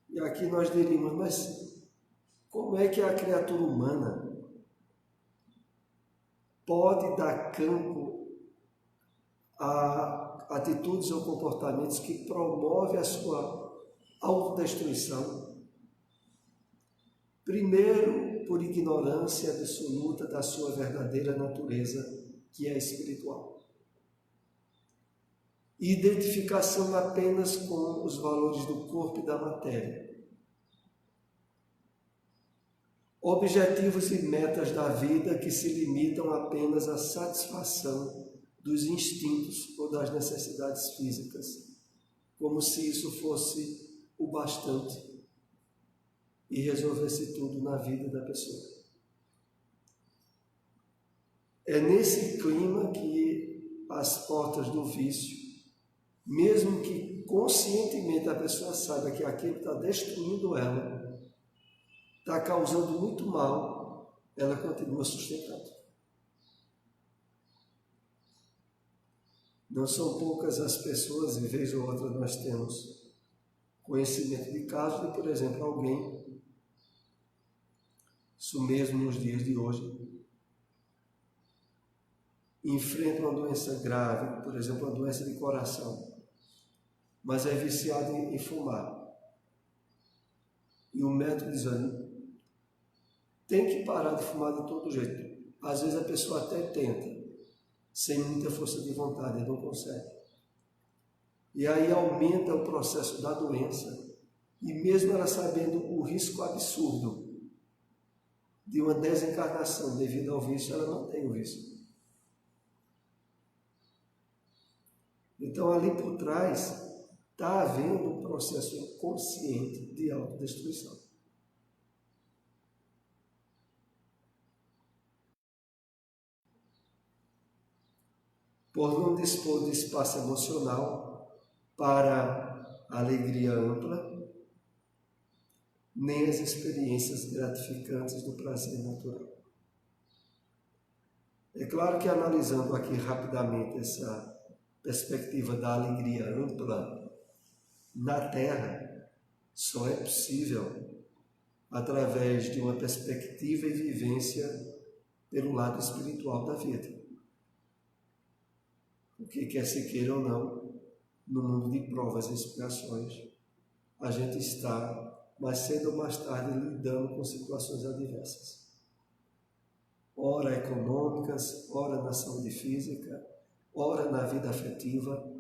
E aqui nós diríamos, mas como é que a criatura humana pode dar campo a atitudes ou comportamentos que promovem a sua autodestruição? Primeiro, por ignorância absoluta da sua verdadeira natureza, que é espiritual. Identificação apenas com os valores do corpo e da matéria. Objetivos e metas da vida que se limitam apenas à satisfação dos instintos ou das necessidades físicas, como se isso fosse o bastante e resolvesse tudo na vida da pessoa. É nesse clima que as portas do vício, mesmo que conscientemente a pessoa saiba que aquilo está destruindo ela, está causando muito mal, ela continua sustentando. Não são poucas as pessoas, e vez ou outra nós temos conhecimento de casos de, por exemplo, alguém, isso mesmo nos dias de hoje, enfrenta uma doença grave, por exemplo, uma doença de coração, mas é viciado em fumar. E o médico diz, olha, tem que parar de fumar de todo jeito. Às vezes a pessoa até tenta, sem muita força de vontade, não consegue. E aí aumenta o processo da doença, e mesmo ela sabendo o risco absurdo de uma desencarnação devido ao vício, ela não tem o vício. Então ali por trás está havendo um processo inconsciente de autodestruição. Por não dispor de espaço emocional para a alegria ampla, nem as experiências gratificantes do prazer natural. É claro que analisando aqui rapidamente essa perspectiva da alegria ampla na Terra, só é possível através de uma perspectiva e vivência pelo lado espiritual da vida. Porque quer se queira ou não, no mundo de provas e expiações, a gente está, mais cedo ou mais tarde, lidando com situações adversas. Ora econômicas, ora na saúde física, ora na vida afetiva,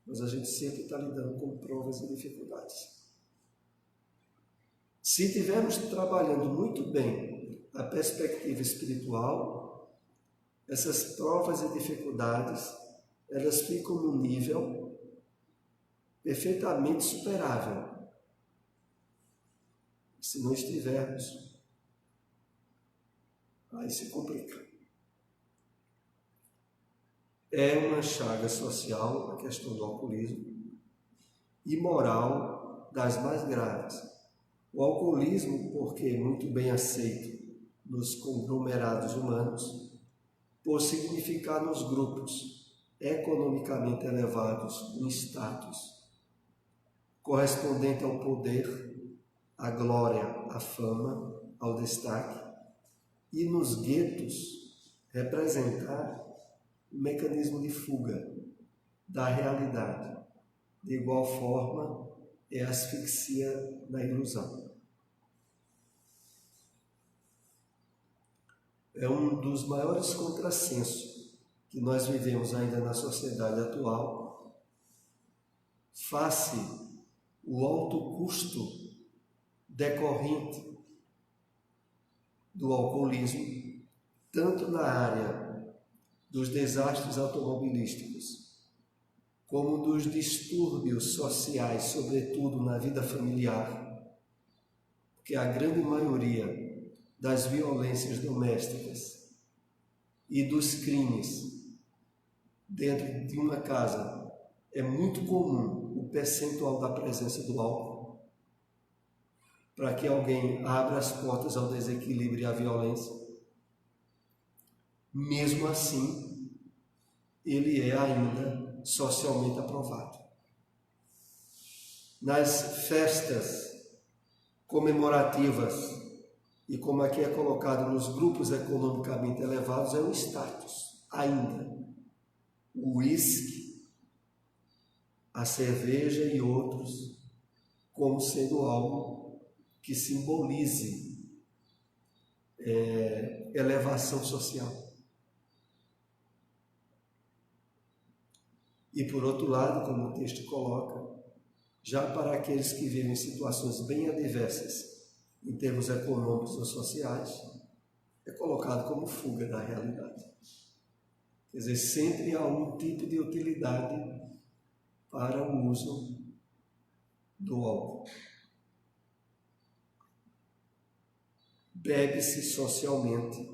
mas a gente sempre está lidando com provas e dificuldades. Se estivermos trabalhando muito bem a perspectiva espiritual, essas provas e dificuldades, elas ficam num nível perfeitamente superável. Se não estivermos, aí se complica. É uma chaga social a questão do alcoolismo e moral das mais graves. O alcoolismo, porque é muito bem aceito nos conglomerados humanos, por significar nos grupos economicamente elevados um status correspondente ao poder, à glória, à fama, ao destaque, e nos guetos representar um mecanismo de fuga da realidade. De igual forma, é a asfixia na ilusão. É um dos maiores contrassensos que nós vivemos ainda na sociedade atual, face o alto custo decorrente do alcoolismo, tanto na área dos desastres automobilísticos, como dos distúrbios sociais, sobretudo na vida familiar, porque a grande maioria das violências domésticas e dos crimes dentro de uma casa é muito comum o percentual da presença do álcool, para que alguém abra as portas ao desequilíbrio e à violência. Mesmo assim, ele é ainda socialmente aprovado. Nas festas comemorativas, e como aqui é colocado nos grupos economicamente elevados, é um status ainda. O uísque, a cerveja e outros, como sendo algo que simbolize elevação social. E por outro lado, como o texto coloca, já para aqueles que vivem em situações bem adversas, em termos econômicos ou sociais, é colocado como fuga da realidade. Quer dizer, sempre há um tipo de utilidade para o uso do álcool. Bebe-se socialmente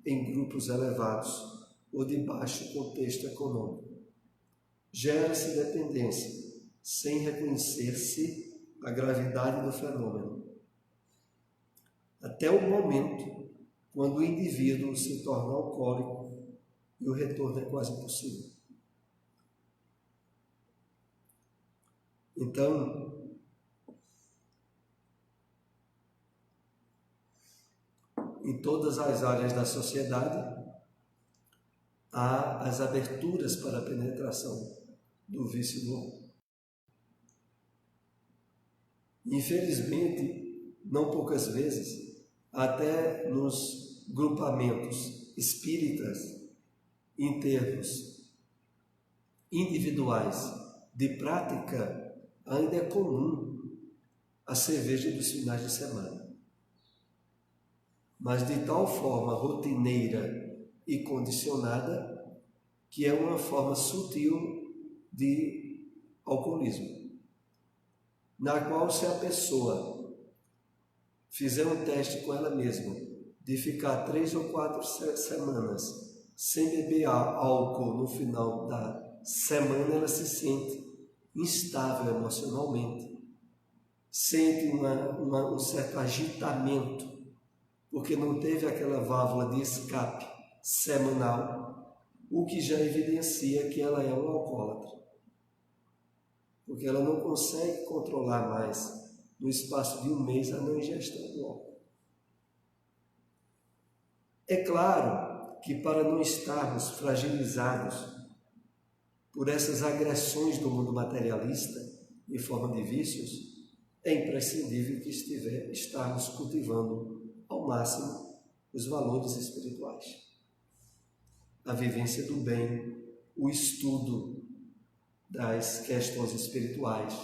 em grupos elevados ou de baixo contexto econômico. Gera-se dependência, sem reconhecer-se a gravidade do fenômeno, até o momento quando o indivíduo se torna alcoólico e o retorno é quase impossível. Então, em todas as áreas da sociedade, há as aberturas para a penetração do vício do álcool. Infelizmente, não poucas vezes, até nos grupamentos espíritas, em termos individuais de prática, ainda é comum a cerveja dos finais de semana. Mas de tal forma rotineira e condicionada que é uma forma sutil de alcoolismo, na qual, se a pessoa fizer um teste com ela mesma de ficar 3 ou 4 semanas sem beber álcool no final da semana, ela se sente instável emocionalmente, sente um certo agitamento, porque não teve aquela válvula de escape semanal, o que já evidencia que ela é um alcoólatra, porque ela não consegue controlar mais, no espaço de um mês, a não ingestão do álcool. É claro que, para não estarmos fragilizados por essas agressões do mundo materialista em forma de vícios, é imprescindível que estarmos cultivando ao máximo os valores espirituais, a vivência do bem, o estudo das questões espirituais,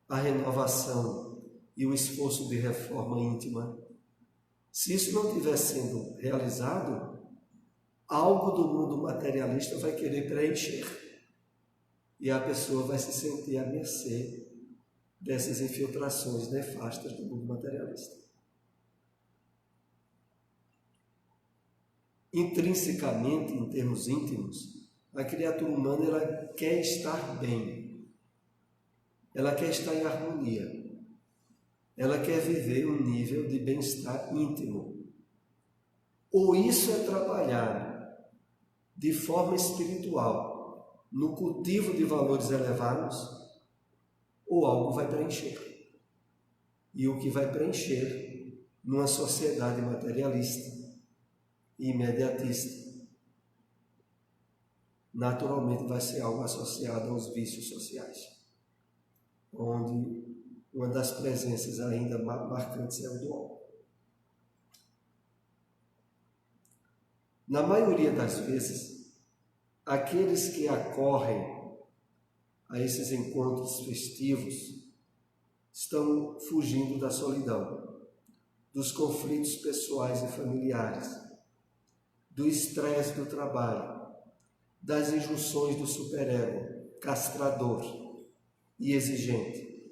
a renovação e o esforço de reforma íntima. Se isso não estiver sendo realizado, algo do mundo materialista vai querer preencher e a pessoa vai se sentir à mercê dessas infiltrações nefastas do mundo materialista. Intrinsecamente, em termos íntimos, a criatura humana ela quer estar bem, ela quer estar em harmonia, ela quer viver um nível de bem-estar íntimo, Ou isso é trabalhado de forma espiritual no cultivo de valores elevados, ou algo vai preencher. E o que vai preencher numa sociedade materialista e imediatista, naturalmente vai ser algo associado aos vícios sociais, onde uma das presenças ainda marcantes é o do álcool. Na maioria das vezes, aqueles que acorrem a esses encontros festivos estão fugindo da solidão, dos conflitos pessoais e familiares, do estresse do trabalho, das injunções do superego, castrador e exigente,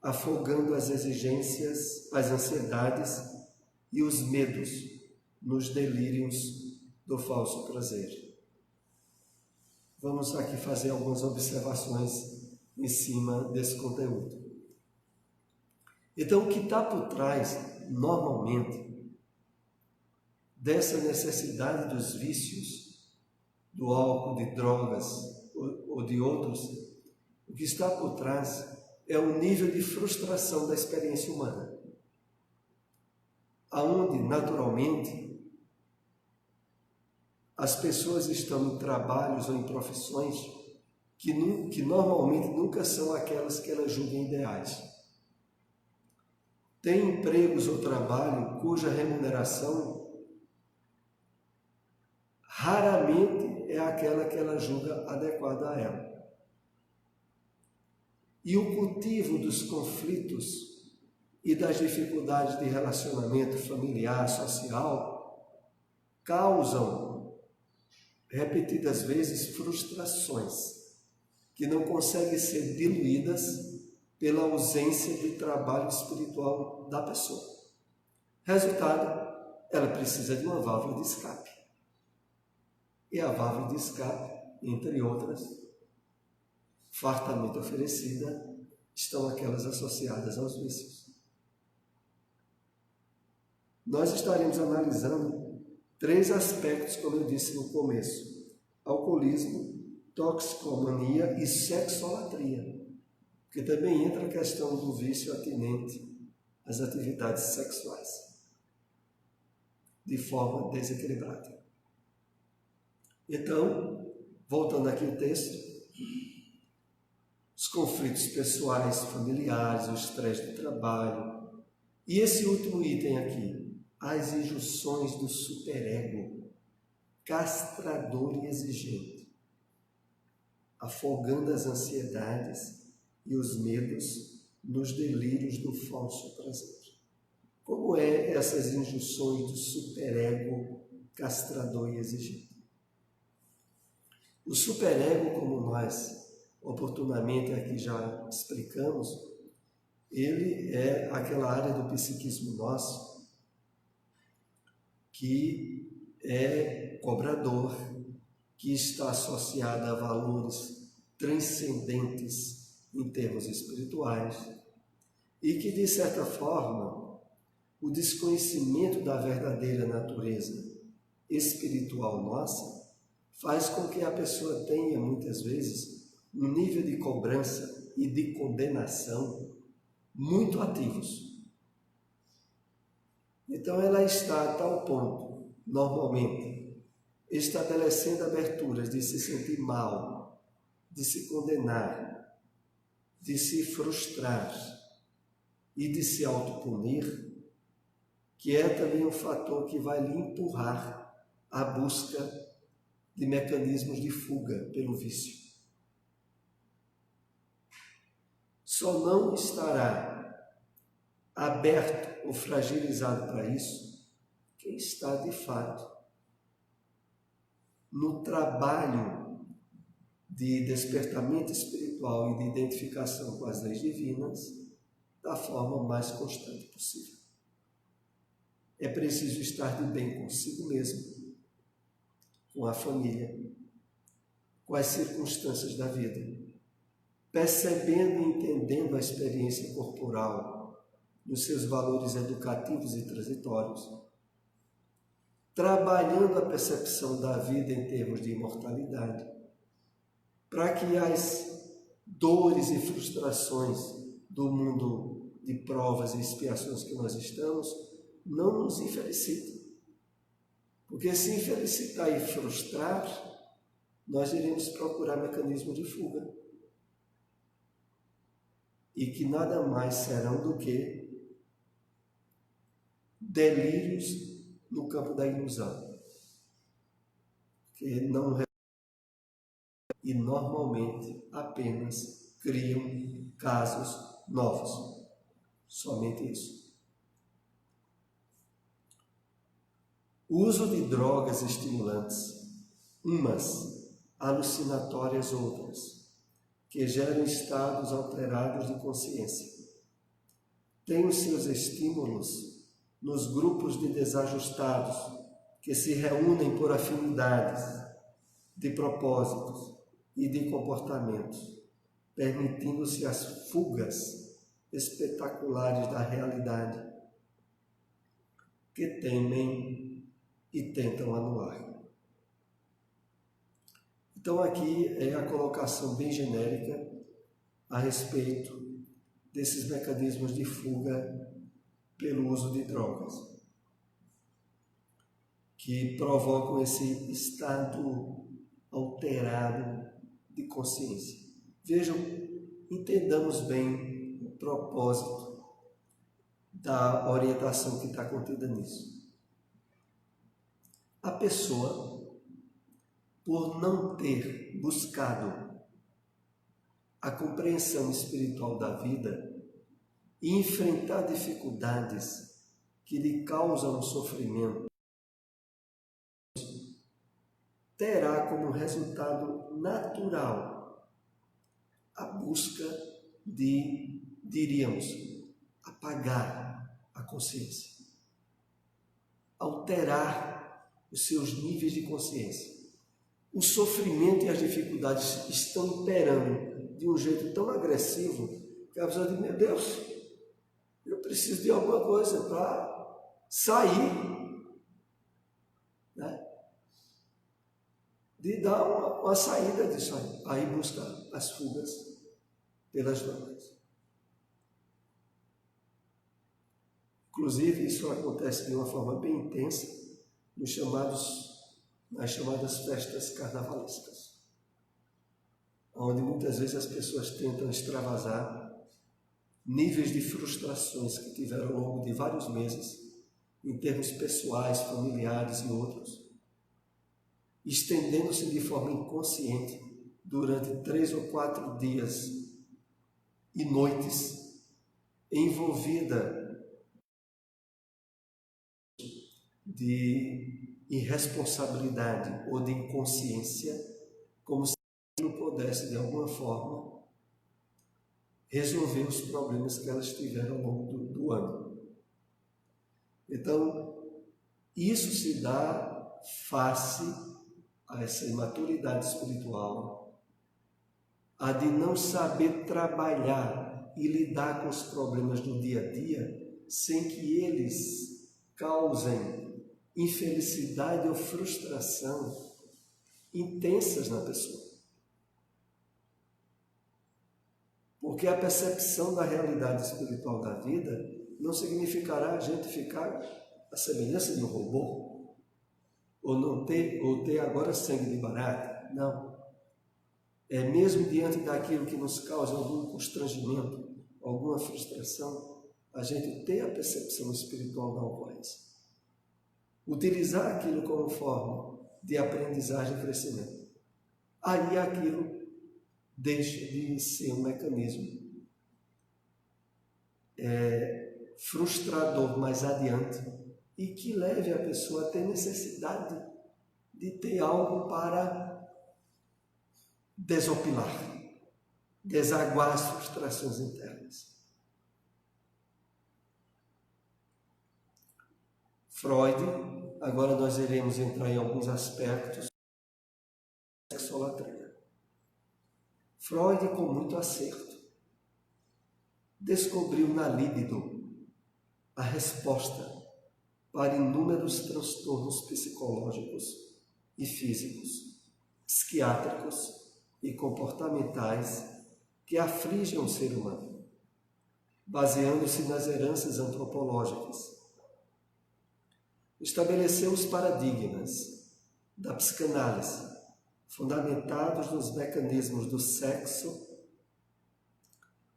afogando as exigências, as ansiedades e os medos nos delírios do falso prazer. Vamos aqui fazer algumas observações em cima desse conteúdo. Então, o que está por trás, normalmente, dessa necessidade dos vícios, do álcool, de drogas ou de outros, o que está por trás é o nível de frustração da experiência humana, aonde, naturalmente, as pessoas estão em trabalhos ou em profissões que normalmente nunca são aquelas que elas julgam ideais. Tem empregos ou trabalho cuja remuneração raramente é aquela que ela julga adequada a ela. E o cultivo dos conflitos e das dificuldades de relacionamento familiar, social, causam repetidas vezes frustrações que não conseguem ser diluídas pela ausência de trabalho espiritual da pessoa. Resultado, ela precisa de uma válvula de escape. E a válvula de escape, entre outras, fartamente oferecida, estão aquelas associadas aos vícios. Nós estaremos analisando 3 aspectos, como eu disse no começo: alcoolismo, toxicomania e sexolatria, porque também entra a questão do vício atinente às atividades sexuais, de forma desequilibrada. Então, voltando aqui ao texto, os conflitos pessoais, familiares, o estresse do trabalho, e esse último item aqui, as injunções do superego, castrador e exigente, afogando as ansiedades e os medos nos delírios do falso prazer. Como é essas injunções do superego, castrador e exigente? O superego, como nós oportunamente aqui já explicamos, ele é aquela área do psiquismo nosso que é cobrador, que está associada a valores transcendentes em termos espirituais e que, de certa forma, o desconhecimento da verdadeira natureza espiritual nossa faz com que a pessoa tenha, muitas vezes, um nível de cobrança e de condenação muito ativos. Então, ela está a tal ponto, normalmente, estabelecendo aberturas de se sentir mal, de se condenar, de se frustrar e de se autopunir, que é também um fator que vai lhe empurrar à busca de mecanismos de fuga pelo vício. Só não estará aberto ou fragilizado para isso quem está, de fato, no trabalho de despertamento espiritual e de identificação com as leis divinas da forma mais constante possível. É preciso estar de bem consigo mesmo, com a família, com as circunstâncias da vida, percebendo e entendendo a experiência corporal nos seus valores educativos e transitórios, trabalhando a percepção da vida em termos de imortalidade, para que as dores e frustrações do mundo de provas e expiações que nós estamos não nos infelicitem. Porque se infelicitar e frustrar, nós iremos procurar mecanismos de fuga. E que nada mais serão do que delírios no campo da ilusão. Que não e normalmente apenas criam casos novos. Somente isso. O uso de drogas estimulantes, umas alucinatórias, outras, que geram estados alterados de consciência, têm os seus estímulos nos grupos de desajustados que se reúnem por afinidades de propósitos e de comportamentos, permitindo-se as fugas espetaculares da realidade que temem e tentam anular. Então aqui é a colocação bem genérica a respeito desses mecanismos de fuga pelo uso de drogas, que provocam esse estado alterado de consciência. Vejam, entendamos bem o propósito da orientação que está contida nisso. A pessoa, por não ter buscado a compreensão espiritual da vida e enfrentar dificuldades que lhe causam sofrimento, terá como resultado natural a busca de, diríamos, apagar a consciência, alterar os seus níveis de consciência. O sofrimento e as dificuldades estão imperando de um jeito tão agressivo que a pessoa diz: meu Deus, eu preciso de alguma coisa para sair, né? De dar uma saída disso aí. Aí busca as fugas pelas drogas. Inclusive, isso acontece de uma forma bem intensa nas chamadas festas carnavalescas, onde muitas vezes as pessoas tentam extravasar níveis de frustrações que tiveram ao longo de vários meses, em termos pessoais, familiares e outros, estendendo-se de forma inconsciente durante 3 ou 4 dias e noites, envolvida de irresponsabilidade ou de inconsciência, como se não pudesse, de alguma forma, resolver os problemas que elas tiveram ao longo do ano. Então, isso se dá face a essa imaturidade espiritual, a de não saber trabalhar e lidar com os problemas do dia a dia sem que eles causem infelicidade ou frustração intensas na pessoa. Porque a percepção da realidade espiritual da vida não significará a gente ficar à semelhança de um robô, ou ter agora sangue de barata. Não. É mesmo diante daquilo que nos causa algum constrangimento, alguma frustração, a gente ter a percepção espiritual da ocorrência. Utilizar aquilo como forma de aprendizagem e crescimento. Aí aquilo deixa de ser um mecanismo frustrador mais adiante e que leve a pessoa a ter necessidade de ter algo para desopilar, desaguar as frustrações internas. Freud, agora nós iremos entrar em alguns aspectos da sexolatria. Freud, com muito acerto, descobriu na líbido a resposta para inúmeros transtornos psicológicos e físicos, psiquiátricos e comportamentais que afligem o ser humano, baseando-se nas heranças antropológicas. Estabeleceu os paradigmas da psicanálise, fundamentados nos mecanismos do sexo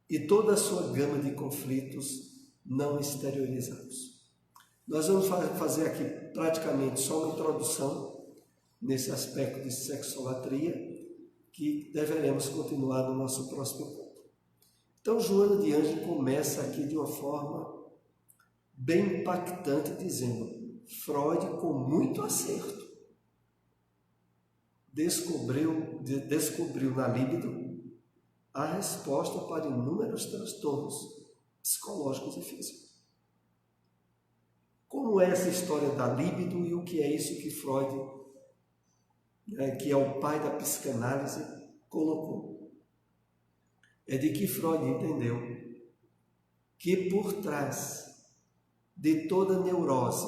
e toda a sua gama de conflitos não exteriorizados. Nós vamos fazer aqui praticamente só uma introdução nesse aspecto de sexolatria, que deveremos continuar no nosso próximo encontro. Então, Joana de Ângeles começa aqui de uma forma bem impactante, dizendo: Freud, com muito acerto, descobriu na líbido a resposta para inúmeros transtornos psicológicos e físicos. Como é essa história da líbido e o que é isso que Freud, que é o pai da psicanálise, colocou? É de que Freud entendeu que por trás de toda neurose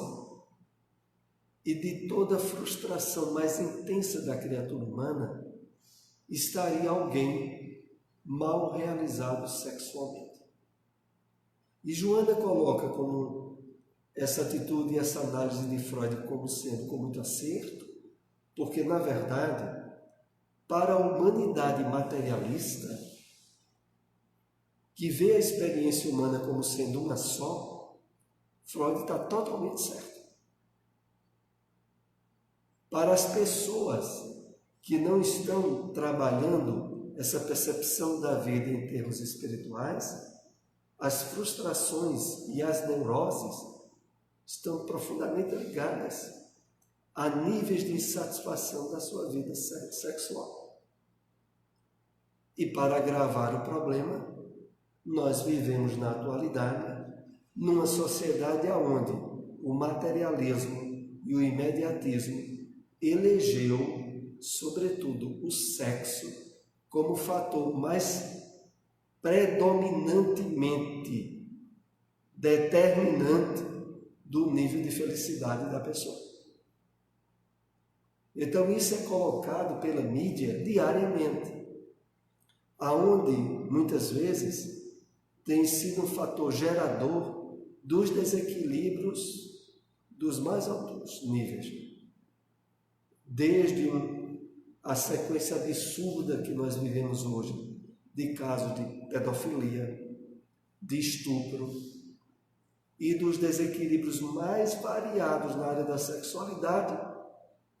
e de toda frustração mais intensa da criatura humana estaria alguém mal realizado sexualmente. E Joana coloca como essa atitude e essa análise de Freud como sendo com muito acerto, porque, na verdade, para a humanidade materialista, que vê a experiência humana como sendo uma só, Freud está totalmente certo. Para as pessoas que não estão trabalhando essa percepção da vida em termos espirituais, as frustrações e as neuroses estão profundamente ligadas a níveis de insatisfação da sua vida sexual. E para agravar o problema, nós vivemos na atualidade numa sociedade onde o materialismo e o imediatismo elegeu, sobretudo, o sexo como fator mais predominantemente determinante do nível de felicidade da pessoa. Então isso é colocado pela mídia diariamente, aonde muitas vezes tem sido um fator gerador dos desequilíbrios dos mais altos níveis, desde a sequência absurda que nós vivemos hoje de casos de pedofilia, de estupro e dos desequilíbrios mais variados na área da sexualidade,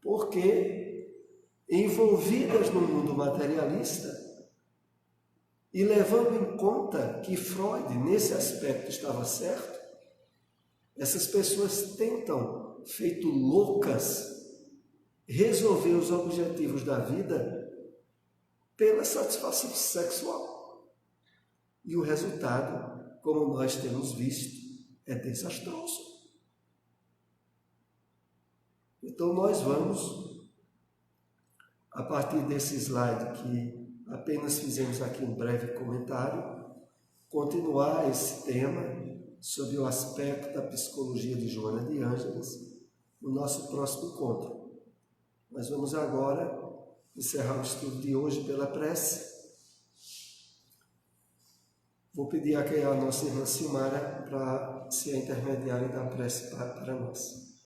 porque envolvidas no mundo materialista e levando em conta que Freud, nesse aspecto, estava certo, essas pessoas tentam, feito loucas, resolver os objetivos da vida pela satisfação sexual. E o resultado, como nós temos visto, é desastroso. Então nós vamos, a partir desse slide que apenas fizemos aqui um breve comentário, continuar esse tema sobre o aspecto da psicologia de Joana de Ângeles no nosso próximo encontro. Nós vamos agora encerrar o estudo de hoje pela prece. Vou pedir aqui a nossa irmã Silmara para ser a intermediária da prece para nós.